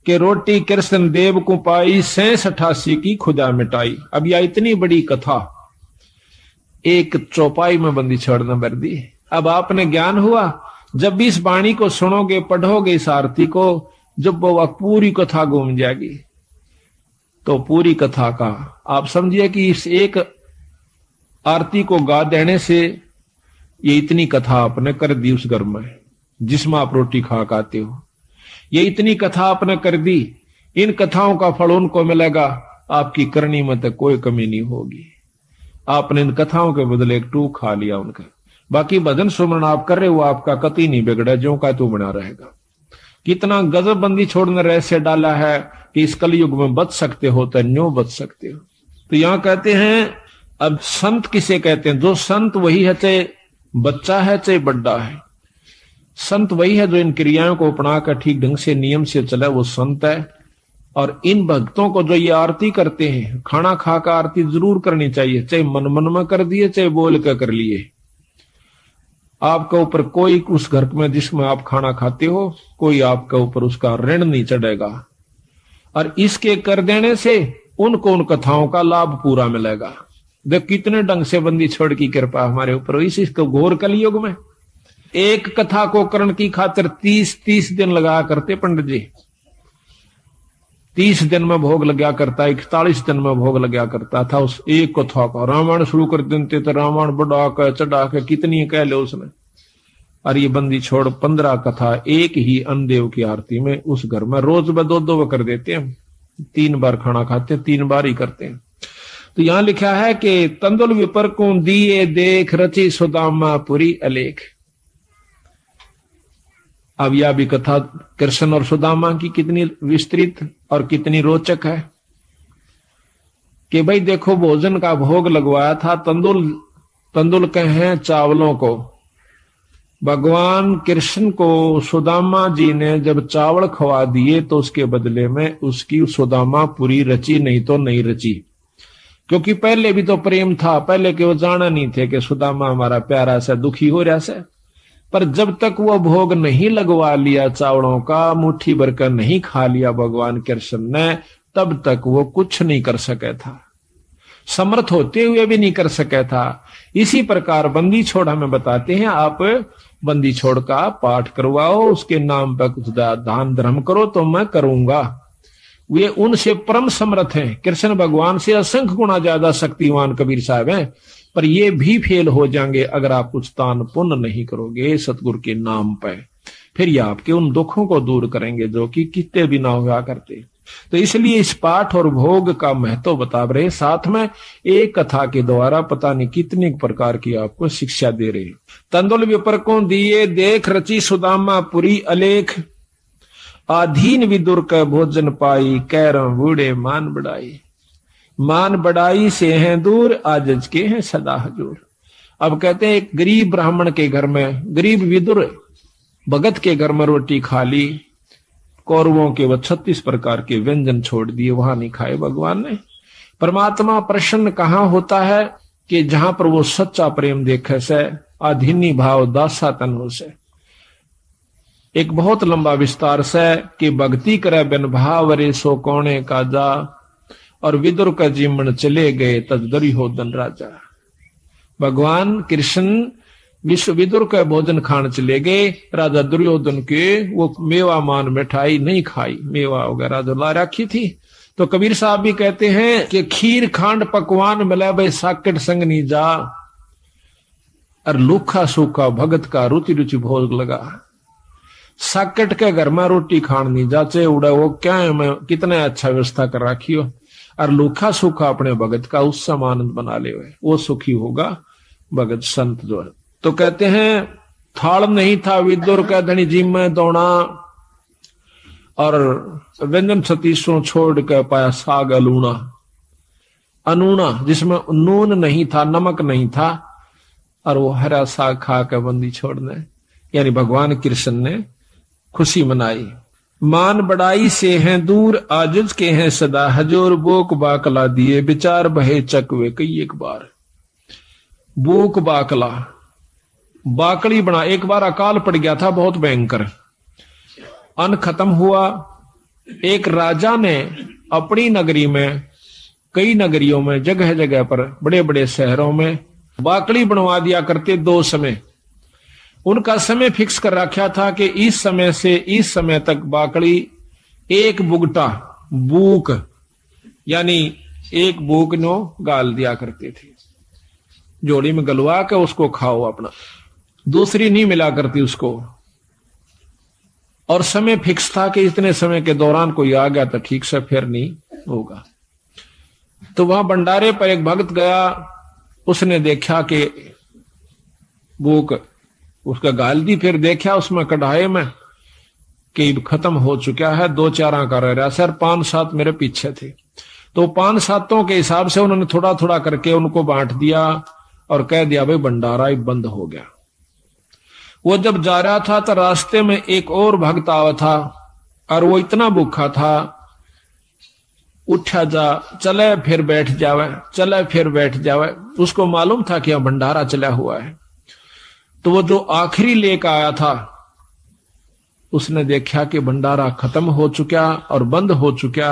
S1: कि रोटी कृष्ण देव को पाई, 86 की खुदा मिटाई। अब यह इतनी बड़ी कथा एक चौपाई में बंदी छोड़ना भर दी। अब आपने ज्ञान हुआ, जब भी इस वाणी को सुनोगे, पढ़ोगे इस आरती को, जब वो पूरी कथा घूम जाएगी तो पूरी कथा का आप समझिए कि इस एक आरती को गा देने से ये इतनी कथा आपने कर दी उस घर में जिसमें आप रोटी खा खाते हो। ये इतनी कथा आपने कर दी, इन कथाओं का फल उनको मिलेगा, आपकी करनी में तो कोई कमी नहीं होगी। आपने इन कथाओं के बदले एक टूक खा लिया उनका। बाकी भजन सुमरण आप कर रहे हो, आपका कति नहीं बिगड़ा, जो का तू बना रहेगा। कितना गजब बंदी छोड़ने रहस्य डाला है कि इस कलयुग में बच सकते हो तो न्यो बच सकते हो। तो यहां कहते हैं, अब संत किसे कहते हैं? जो संत वही है, चाहे बच्चा है चाहे बड्डा है। संत वही है जो इन क्रियाओं को अपनाकर ठीक ढंग से नियम से चले, वो संत है। और इन भक्तों को जो ये आरती करते हैं, खाना खाकर आरती जरूर करनी चाहिए, चाहे मन मन में कर दिए चाहे बोल कर कर लिए। आपके ऊपर कोई उस घर में जिसमें आप खाना खाते हो, कोई आपके ऊपर उसका ऋण नहीं चढ़ेगा। और इसके कर देने से उनको उन कथाओं का लाभ पूरा मिलेगा। देख कितने ढंग से बंदी छोड़ की कृपा हमारे ऊपर। इसको घोर कलयुग में एक कथा को करण की खातिर 30 दिन लगा करते पंडित जी। 30 दिन में भोग लगा करता, 41 दिन में भोग लगा करता था उस एक कथा का। रामायण शुरू कर देते तो रामायण बढ़ा कर चढ़ा कर कितनी कह लो उसने। और ये बंदी छोड़ 15 कथा एक ही अन्नदेव की आरती में उस घर में रोज में 2 कर देते हैं। 3 बार खाना खाते, 3 बार ही करते हैं। तो यहां लिखा है कि तंदुल विपर को दिए देख रची सुदामा पुरी अलेख। अब यह भी कथा कृष्ण और सुदामा की कितनी विस्तृत और कितनी रोचक है कि भाई देखो, भोजन का भोग लगवाया था तंदुल कहें चावलों को। भगवान कृष्ण को सुदामा जी ने जब चावल खवा दिए तो उसके बदले में उसकी सुदामा पूरी रची, नहीं तो नहीं रची। क्योंकि पहले भी तो प्रेम था, पहले के वो जाना नहीं थे कि सुदामा हमारा प्यारा सा दुखी हो रहा से। पर जब तक वो भोग नहीं लगवा लिया चावलों का, मुट्ठी भरकर नहीं खा लिया भगवान कृष्ण ने, तब तक वो कुछ नहीं कर सके था, समर्थ होते हुए भी नहीं कर सके था। इसी प्रकार बंदी छोड़ हमें बताते हैं, आप बंदी छोड़ का पाठ करवाओ, उसके नाम पर कुछ दान धर्म करो तो मैं करूंगा। वे उनसे परम समर्थ हैं, कृष्ण भगवान से असंख्य गुना ज्यादा शक्तिवान कबीर साहब हैं। पर ये भी फेल हो जाएंगे अगर आप कुछ दान पुण्य नहीं करोगे सतगुरु के नाम पर। फिर ये आपके उन दुखों को दूर करेंगे जो कि कितने भी ना हुआ करते। तो इसलिए इस पाठ और भोग का महत्व बता रहे, साथ में एक कथा के द्वारा पता नहीं कितनी प्रकार की आपको शिक्षा दे रहे। तंदुल विपर को दिए देख रची सुदामा पुरी अलेख, आधीन विदुर का भोजन पाई, कैरम बूढ़े मान बढ़ाई। मान बढ़ाई से हैं दूर, आजज के हैं सदा हजूर। अब कहते हैं एक गरीब ब्राह्मण के घर में, गरीब विदुर भगत के घर में रोटी खा ली, कौरवों के वह 36 प्रकार के व्यंजन छोड़ दिए, वहां नहीं खाए भगवान ने। परमात्मा प्रसन्न कहां होता है कि जहां पर वो सच्चा प्रेम देखे से, आधीनी भाव दासा तन हो से। एक बहुत लंबा विस्तार से कि भक्ति करे बिन भाव रे सो कोणे का जा, और विदुर का जीवन चले गए तजदरी हो धन राजा। भगवान कृष्ण विश्व विदुर का भोजन खान चले गए, राजा दुर्योधन के वो मेवा मान मिठाई नहीं खाई, मेवा वगैरह जो ला रखी थी। तो कबीर साहब भी कहते हैं कि खीर खांड पकवान मिला भाई साकट संग नहीं जा, और लूखा सूखा भगत का रुचि रुचि भोग लगा। साकट के घर में रोटी खान नहीं जाचे उड़ा, वो क्या है मैं कितने अच्छा व्यवस्था कर रखी हो, और लूखा सूखा अपने भगत का उससे आनंद बना ले, वो सुखी होगा भगत संत जो है। तो कहते हैं थाल नहीं था विदुर का धनी जी में दौड़ा, और व्यंजन 36 छोड़ के पाया साग अलूना, अनूना जिसमें नून नहीं था, नमक नहीं था, और वो हरा साग खा के बंदी छोड़ने, यानी भगवान कृष्ण ने खुशी मनाई। मान बढ़ाई से हैं दूर, आजिज के हैं सदा हजूर, बोक बाकला दिए विचार बहे चकवे कई एक बार। बोक बाकला बाकड़ी बना, एक बार अकाल पड़ गया था बहुत भयंकर, अन्न खत्म हुआ। एक राजा ने अपनी नगरी में, कई नगरियों में, जगह जगह पर बड़े बड़े शहरों में बाकड़ी बनवा दिया करते 2 समय। उनका समय फिक्स कर रखा था कि इस समय से इस समय तक बाकड़ी एक बुगटा बूक यानी एक बूक नो गाल दिया करते थे, जोड़ी में गलवा के उसको खाओ अपना, दूसरी नहीं मिला करती उसको। और समय फिक्स था कि इतने समय के दौरान कोई आ गया तो ठीक से फिर नहीं होगा। तो वहां भंडारे पर एक भक्त गया, उसने देखा कि भूख उसका गाल दी, फिर देखा उसमें कढ़ाई में कि खत्म हो चुका है, 2-4 का रह रहा। सर 5-7 मेरे पीछे थे, तो 5-7 के हिसाब से उन्होंने थोड़ा थोड़ा करके उनको बांट दिया और कह दिया भाई भंडारा ही बंद हो गया। वो जब जा रहा था तो रास्ते में एक और भक्त आवा था और वो इतना भूखा था, उठा जा चले फिर बैठ जावे, चले फिर बैठ जावे। उसको मालूम था कि यहां भंडारा चला हुआ है। तो वो जो आखिरी लेकर आया था उसने देखा कि भंडारा खत्म हो चुका और बंद हो चुका।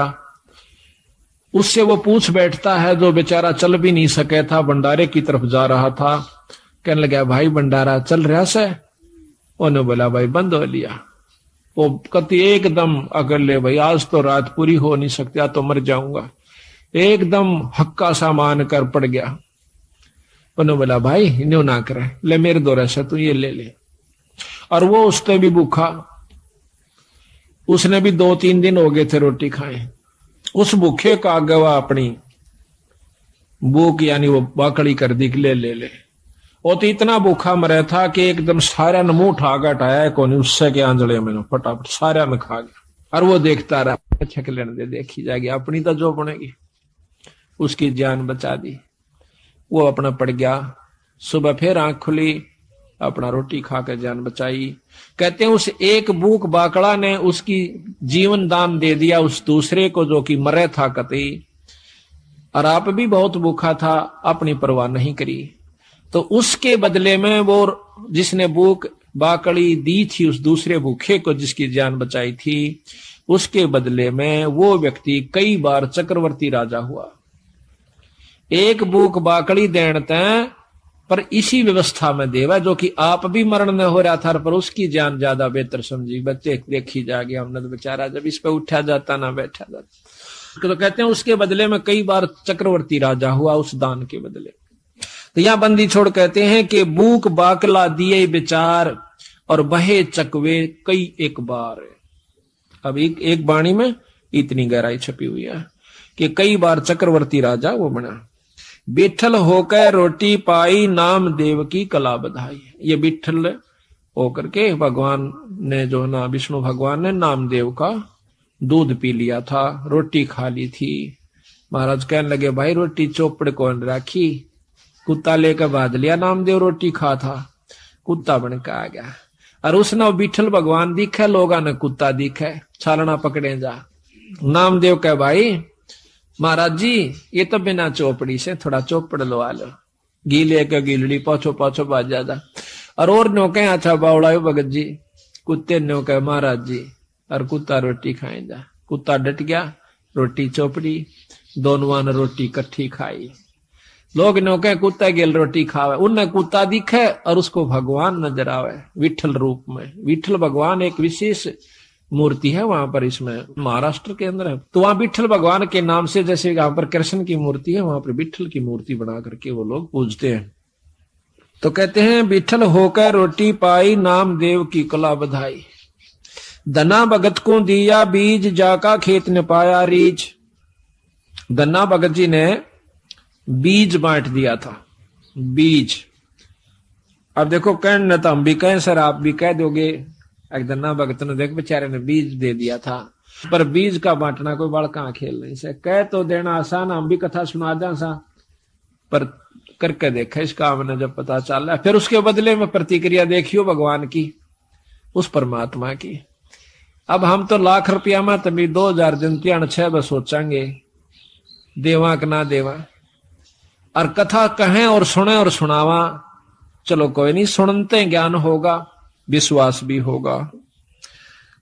S1: उससे वो पूछ बैठता है, जो बेचारा चल भी नहीं सके था, भंडारे की तरफ जा रहा था, कहने लगा भाई भंडारा चल रहा से? उन्होंने बोला भाई बंद हो लिया। वो कति एकदम अगर ले भाई आज तो रात पूरी हो नहीं सकती, तो मर जाऊंगा, एकदम हक्का सा मान कर पड़ गया। उन्होंने बोला भाई न्यू ना करे, ले मेरे दौरे से तू ये ले ले। और वो उसने भी भूखा, उसने भी 2-3 दिन हो गए थे रोटी खाए। उस भूखे का आगे वह अपनी भूख यानी वो बाकड़ी कर दी, ले ले ले। वो तो इतना भूखा मरे था कि एकदम सारा ने मुंह उठा कर हटाया कौन, उससे के आंजड़े में फटाफट सारा ने खा गया। और वो देखता रहा, छक लेने दे, देखी जाएगी अपनी तो जो बनेगी। उसकी जान बचा दी, वो अपना पड़ गया। सुबह फिर आंख खुली, अपना रोटी खाकर जान बचाई। कहते हैं उस एक भूख बाकड़ा ने उसकी जीवन दान दे दिया उस दूसरे को जो कि मरे था कतई। और आप भी बहुत भूखा था, अपनी परवाह नहीं करी। तो उसके बदले में वो जिसने भूख बाकड़ी दी थी उस दूसरे भूखे को जिसकी जान बचाई थी, उसके बदले में वो व्यक्ति कई बार चक्रवर्ती राजा हुआ। एक भूख बाकड़ी देन तय पर इसी व्यवस्था में देवा, जो कि आप भी मरण न हो रहा था, पर उसकी जान ज्यादा बेहतर समझी। बच्चे देखी जाएगी हमने तो बेचारा जब इस पे उठा जाता ना बैठा जाता। तो कहते हैं उसके बदले में कई बार चक्रवर्ती राजा हुआ उस दान के बदले। तो यहां बंदी छोड़ कहते हैं कि भूख बाकला दिए विचार और बहे चकवे कई एक बार। अब एक बाणी में इतनी गहराई छपी हुई है कि कई बार चक्रवर्ती राजा वो बना। बिठल होकर रोटी पाई नाम देव की कला बधाई। ये बिठल होकर के भगवान ने जो ना विष्णु भगवान ने नामदेव का दूध पी लिया था, रोटी खा ली थी। महाराज कहने लगे भाई रोटी चौपड़ कौन राखी? कुत्ता लेकर बांध लिया, नामदेव रोटी खा था, कुत्ता बन के आ गया। और उसने बिठल भगवान दिखे, लोगा ने कुत्ता दिखे, छालना पकड़े जा। नामदेव कह भाई महाराज जी ये तो बिना चौपड़ी से थोड़ा चौपड़ लो, आ लो। घी लेकर गिलड़ी पाछो पाछो बाज जा। और नो कहे अच्छा बावड़ा भगत जी, कुत्ते नो कहे महाराज जी, और कुत्ता रोटी खाए जा। कुत्ता डट गया, रोटी चौपड़ी, दोनों ने रोटी इकट्ठी खाई। लोग नो कहे कुत्ता गेल रोटी खावे, उनने कुत्ता दिखे और उसको भगवान नजर आवे विठल रूप में। विठल भगवान एक विशेष मूर्ति है वहां पर, इसमें महाराष्ट्र के अंदर है। तो वहां विठल भगवान के नाम से जैसे यहाँ पर कृष्ण की मूर्ति है, वहां पर विठल की मूर्ति बना करके वो लोग पूजते हैं। तो कहते हैं विठल होकर रोटी पाई नाम देव की कला बधाई। धना भगत को दिया बीज जाका खेत ने पाया रीच। धना भगत जी ने बीज बांट दिया था, बीज। अब देखो कहने तो हम भी कहें सर, आप भी कह दोगे एक धना भगत ने देख बेचारे ने बीज दे दिया था, पर बीज का बांटना कोई बड़ा कहां खेल नहीं से। कह तो देना आसान, हम भी कथा सुना दें सा, पर करके देखा इस काम ने जब पता चला, फिर उसके बदले में प्रतिक्रिया देखियो भगवान की, उस परमात्मा की। अब हम तो लाख रुपया में तभी 2000 दिन 6 बस सोचेंगे देवा कि ना देवा, और कथा कहें और सुने और सुनावा। चलो कोई नहीं, सुनते ज्ञान होगा, विश्वास भी होगा।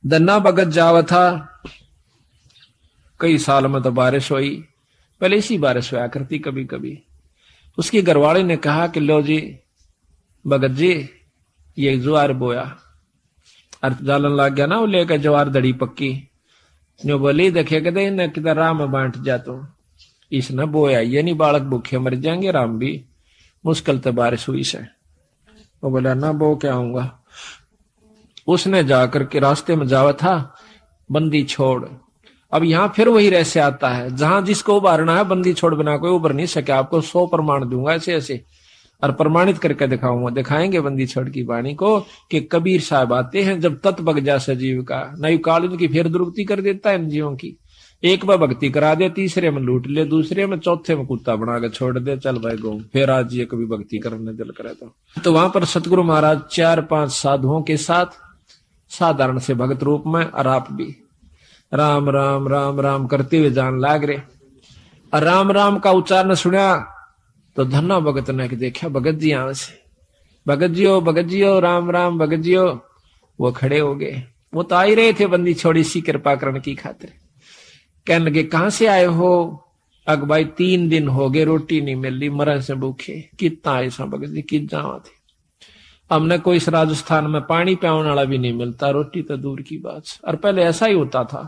S1: धन्ना भगत जावा था, कई साल में तो बारिश हुई, पहले इसी बारिश हुआ करती कभी कभी। उसकी घरवाली ने कहा कि लो जी भगत जी ये ज्वार बोया, और जालन लग गया ना, वो लेकर ज्वार दड़ी पक्की, न्यू बोली देखे कहते न किधर राम बांट जा तो इसने बोया ये नहीं बालक भूखे मर जाएंगे राम भी मुश्किल तो बारिश हुई से। वो बोला ना बो क्या आऊंगा। उसने जाकर के रास्ते में जावा था बंदी छोड़। अब यहां फिर वही रहस्य आता है जहां जिसको उबारना है बंदी छोड़ बिना कोई उबर नहीं सके। आपको 100 प्रमाण दूंगा ऐसे ऐसे और प्रमाणित करके दिखाऊंगा। दिखाएंगे बंदी छोड़ की वाणी को कि कबीर साहब आते हैं जब तत् बग जा सजीव का नई काल की फिर दुरुक्ति कर देता है इन जीवों की। एक बार भक्ति करा दे तीसरे में लूट ले दूसरे में चौथे में कुत्ता बना के छोड़ दे चल भाई गो फिर आज ये कभी भक्ति करने दिल करे तो वहां पर सतगुरु महाराज 4-5 साधुओं के साथ साधारण से भगत रूप में और आप भी राम राम राम राम करते हुए जान लाग रहे। और राम राम का उच्चारण सुना तो धन्ना भगत ने देखा भगत जी यहां से भगत जी हो राम राम भगत जी हो। वो खड़े हो गए। वो तो आ ही रहे थे बंदी छोड़ी सी कृपा करने की खातिर। कहने लगे कहां से आए हो। अग भाई 3 दिन हो गए रोटी नहीं मिल रही मरण से भूखे। कितना ऐसा भगत जी कि जावा थे हमने कोई इस राजस्थान में पानी पियाने वाला भी नहीं मिलता रोटी तो दूर की बात। और पहले ऐसा ही होता था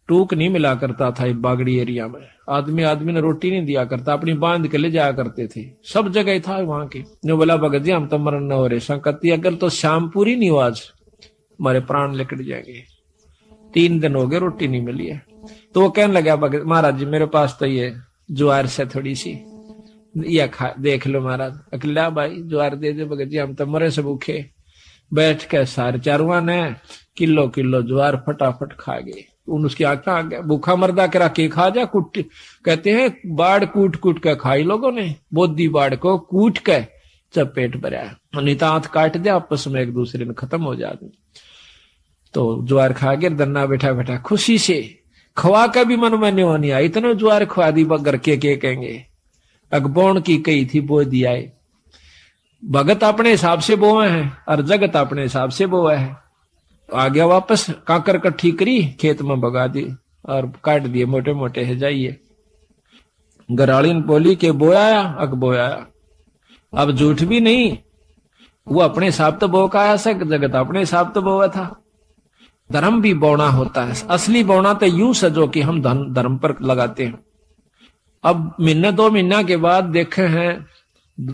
S1: टूक नहीं मिला करता था बागड़ी एरिया में। आदमी ने रोटी नहीं दिया करता अपनी बांध के ले जाया करते थे सब जगह था वहां के। जो बोला भगत जी हम तो मरण न हो रहे संकती अगर तो शाम पूरी नहीं हो आज हमारे प्राण लिकट जाएंगे। 3 दिन हो गए रोटी नहीं मिली है। तो वो कहने लगा भगत महाराज जी मेरे पास तो ये ज्वार से थोड़ी सी या खा देख लो महाराज। अकेला भाई ज्वार दे दे भगत जी हम तो मरे से भूखे। बैठ के सारे चारुआ ने किलो ज्वार फटाफट खा गए। उसकी आंखें आ गया भूखा मर्दा करा के खा जा कुट कहते हैं बाढ़ कूट के खाई लोगों ने बोधी बाढ़ को कूट के जब पेट भरा नितांत काट दे आपस में एक दूसरे में खत्म हो जाते। तो ज्वार खा के दन्ना बैठा खुशी से खवा का भी मन में नहीं आई इतने ज्वार खवा दी बगर के कहेंगे। अगबोन की कही थी बो दिया है। भगत अपने हिसाब से बोए हैं और जगत अपने हिसाब से बोए है। आ गया वापस काकर कट्ठी करी खेत में भगा दी और काट दिए मोटे मोटे है जाइए। गराड़ी बोली के बोया अग बोया। अब झूठ भी नहीं वो अपने हिसाब तो बो का आया से जगत अपने हिसाब तो बोया था। धर्म भी बोना होता है असली बोना तो यूं से जो कि हम धर्म पर लगाते हैं। अब महीने 2 महीना के बाद देखे हैं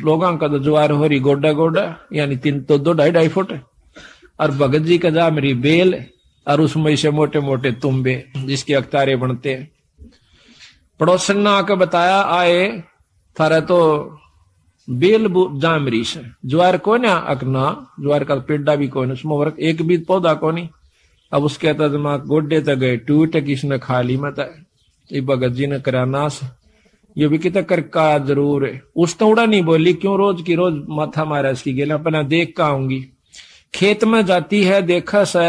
S1: लोगों का तो ज्वार हो रही गोडा यानी 2-2.5 फुट और भगत जी का जा मेरी बेल और उसमें से मोटे मोटे तुम्बे जिसके अख्तारे बनते हैं। पड़ोसन ने आकर बताया आए थारा तो बेल जामरी से ज्वार को ना अकना ज्वार का पेड़ा भी कौन उसमें वर्क एक भी पौधा को नहीं। अब उसके तजमा गोडे तक गए टूट किसने खा ली मत ये भगत जी ने करा नाश ये भी कितना कर का जरूर है। उस तोड़ा नहीं बोली क्यों रोज की रोज माथा मारा इसकी गेला अपना देख का आऊंगी खेत में जाती है देखा सा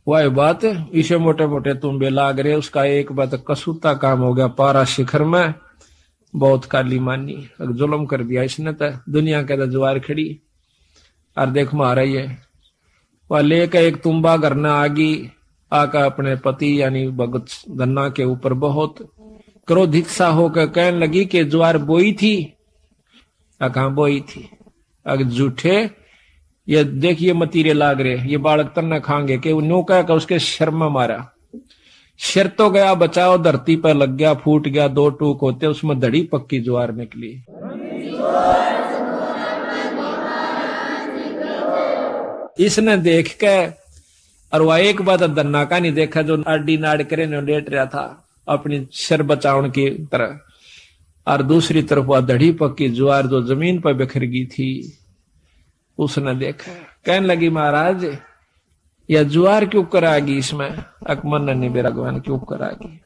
S1: वह बात इसे मोटे मोटे तुम्बे लाग रहे। उसका एक बात कसूता काम हो गया पारा शिखर में बहुत काली मानी जुल्म कर दिया इसने तो दुनिया के ज्वार खड़ी और देख मारा है। वह लेकर एक तुम्बा करना आगी आका अपने पति यानी भगत धन्ना के ऊपर बहुत क्रोधित सा होकर कहने लगी कि ज्वार बोई थी कहां बोई थी अगर झूठे ये देखिए मतीरे लाग रहे ये बालक तन्ना खाएंगे कि न्यू कह उसके शर्मा मारा शर तो गया बचाओ धरती पर लग गया फूट गया 2 टूक होते उसमें धड़ी पक्की ज्वार निकली। इसने देख के और वह एक बात दन्ना का नहीं देखा जो आडी नाड़ करे लेट रहा था अपनी शर बचावन की तरह और दूसरी तरफ वह धड़ी पक्की ज्वार जो जमीन पर बिखर गई थी उसने देखा कहने लगी महाराज यह ज्वार क्यों करागी इसमें अकमन नहीं बेरागवान क्यों करागी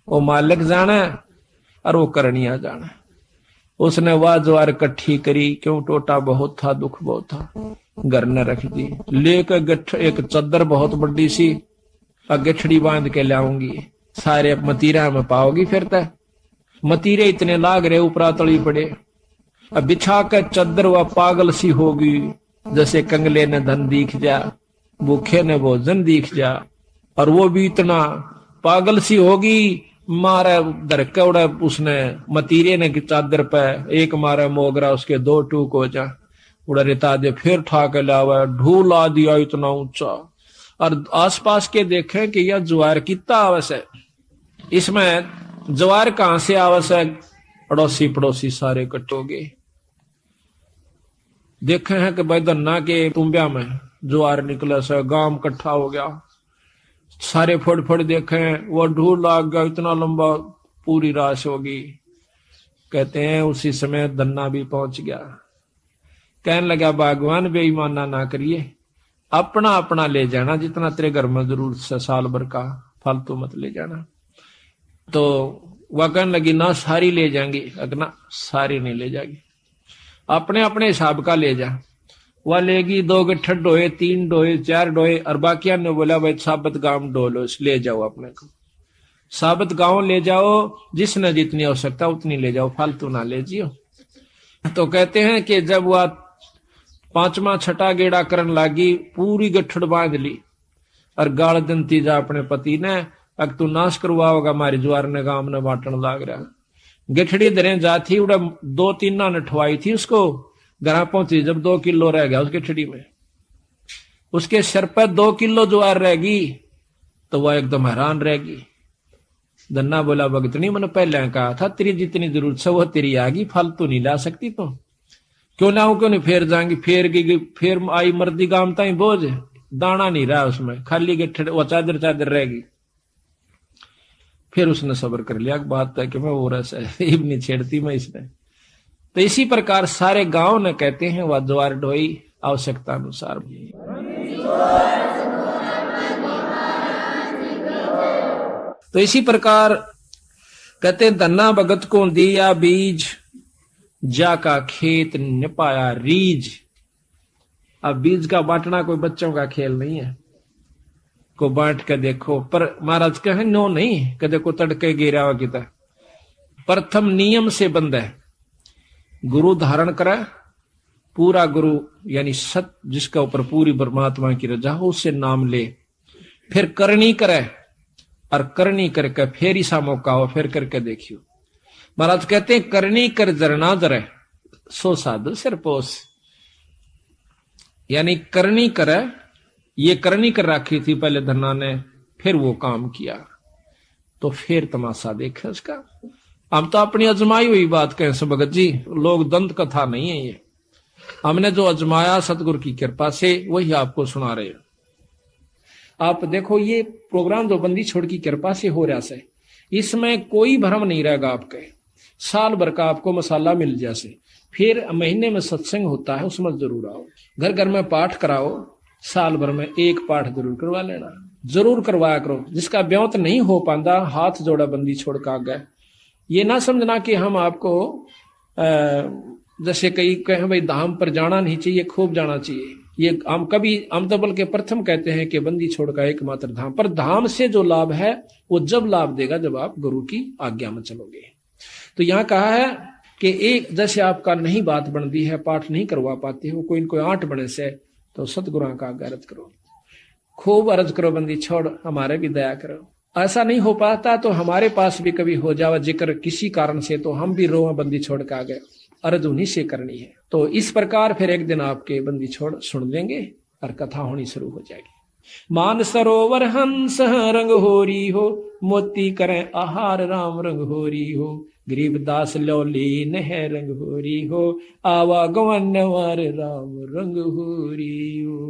S1: वो मालिक जाना और वो करनिया जाना। उसने वह ज्वार इकट्ठी करी क्यों टोटा बहुत था दुख बहुत था घर ने रख दी लेकर एक चद्दर बहुत बड़ी सी गठड़ी बांध के लाऊंगी सारे मतीरा में पाओगी फिर तक मतीरे इतने लाग रहे ऊपरा तली पड़े। अब बिछा कर चद्दर वह पागल सी होगी जैसे कंगले ने धन दिख जा भूखे ने भोजन दिख जा और वो भी इतना पागल सी होगी मारा धरके उड़ा उसने मतीरे ने की चादर पे एक मारा मोगरा उसके 2 टूक हो जा उड़ा रेता दे फिर ठा के लावा ढूला दिया इतना ऊंचा और आसपास के देखें कि यह ज्वार कितना आवश्यक, इसमें ज्वार कहां से आवश्यक, अड़ोसी पड़ोसी सारे इकट्ठे हो गए। देखे हैं कि भाई धन्ना के तुम्बिया में ज्वार निकला से गांव इकट्ठा हो गया, सारे फड़ फड़ देखे, वो ढूंढ लाग गया, इतना लंबा पूरी राश होगी। कहते हैं उसी समय धन्ना भी पहुंच गया। कहने लगा भगवान बेईमाना ना करिए, अपना अपना ले जाना, जितना तेरे घर में जरूरत से साल भर का, फालतू मत ले जाना। तो वह कहने लगी ना सारी ले जाएंगी। अगना सारी नहीं ले जाएगी, अपने अपने हिसाब का ले जा। वह लेगी 2 गट्ठर डोए, 3 डोए, 4 डोए, और बाकिया ने बोला भाई साबत गांव डोलो, ले जाओ अपने को, साबत गांव ले जाओ, जिसने जितनी आवश्यकता उतनी ले जाओ, फालतू ना ले जियो। तो कहते हैं कि जब वह 5वां छठा गेड़ा करन लागी, पूरी गठड़ बांध ली और गाल दंती जा अपने पति ने, अग तू नाश करवाओगा हमारी ज्वार ने गांव ने बांटन लाग रहा। गठड़ी दरें जाती उड़ा 2-3 ना नठवाई थी उसको, घर पहुंची जब 2 किलो रह गया उस गठड़ी में, उसके सर पर 2 किलो ज्वार रहेगी, तो वह एकदम हैरान रहेगी। धन्ना बोला भगतनी मैंने पहले कहा था तेरी जितनी जरूरत है वो तेरी आगी, फालतू नहीं ला सकती तो क्यों लाऊं, क्यों नहीं, फेर जाएंगी, फेर गई, फेर आई मर्दी गांव ताई बोझ, दाना नहीं रहा उसमें, खाली गठड़ वो चादर चादर रहेगी। फिर उसने सब्र कर लिया, बात है कि मैं वो रस नहीं छेड़ती मैं इसने। तो इसी प्रकार सारे गांव ने कहते हैं वह ज्वार ढोई आवश्यकता अनुसार। तो इसी प्रकार कहते धन्ना भगत को दिया बीज, जाका खेत न पाया रीज। अब बीज का बांटना कोई बच्चों का खेल नहीं है, को बांट के देखो, पर महाराज कहे नो नहीं, कदे को तड़के गिरा हुआ किता। प्रथम नियम से बंद है, गुरु धारण करे, पूरा गुरु यानी सत जिसका ऊपर पूरी परमात्मा की रजा हो, उससे नाम ले, फिर करनी करे, और करनी करके फिर ऐसा मौका हो फिर करके देखियो। महाराज कहते हैं करनी कर जरना जरे, सो साधु सिर पोस, यानी करनी करे, ये करनी कर रखी थी पहले धन्ना ने, फिर वो काम किया, तो फिर तमाशा देखे उसका। हम तो अपनी अजमाई हुई बात कहें सो भगत जी, लोग दंत कथा नहीं है ये, हमने जो अजमाया सतगुरु की कृपा से वही आपको सुना रहे हैं। आप देखो ये प्रोग्राम जो बंदी छोड़ की कृपा से हो रहा है, इसमें कोई भ्रम नहीं रहेगा आपके, साल भर का आपको मसाला मिल जैसे, फिर महीने में सत्संग होता है उसमें जरूर आओ, घर घर में पाठ कराओ, साल भर में 1 पाठ जरूर करवा लेना, जरूर करवाया करो। जिसका ब्योत नहीं हो पाता हाथ जोड़ा बंदी छोड़ का गए, ये ना समझना कि हम आपको जैसे कई कहें भाई धाम पर जाना नहीं चाहिए, खूब जाना चाहिए, ये हम तो बल्कि प्रथम कहते हैं कि बंदी छोड़ का एकमात्र धाम, पर धाम से जो लाभ है वो जब लाभ देगा जब आप गुरु की आज्ञा में चलोगे। तो यहाँ कहा है कि एक जैसे आपका नहीं बात बनती है, पाठ नहीं करवा पाते हो, कोई इनको 8 बने से, तो सतगुरु का आज्ञा अर्ज करो, खूब अर्ज करो, बंदी छोड़ हमारे भी दया करो। ऐसा नहीं हो पाता तो हमारे पास भी कभी हो जावा जिक्र किसी कारण से, तो हम भी रोआ बंदी छोड़ के आ गए, अर्ज उन्हीं से करनी है। तो इस प्रकार फिर एक दिन आपके बंदी छोड़ सुन लेंगे और कथा होनी शुरू हो जाएगी। मान सरोवर हंस रंग होरी हो, मोती करें आहार राम रंग होरी हो, गरीबदास लौलीन है रंग होरी हो, आवा गवनवर राम रंग होरी हो।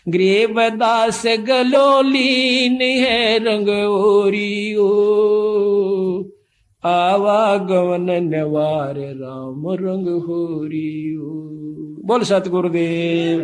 S1: गरीबदास गलोलीन है रंग होरी हो, आवागमन नवार राम रंग होरी हो। बोल सतगुरुदेव।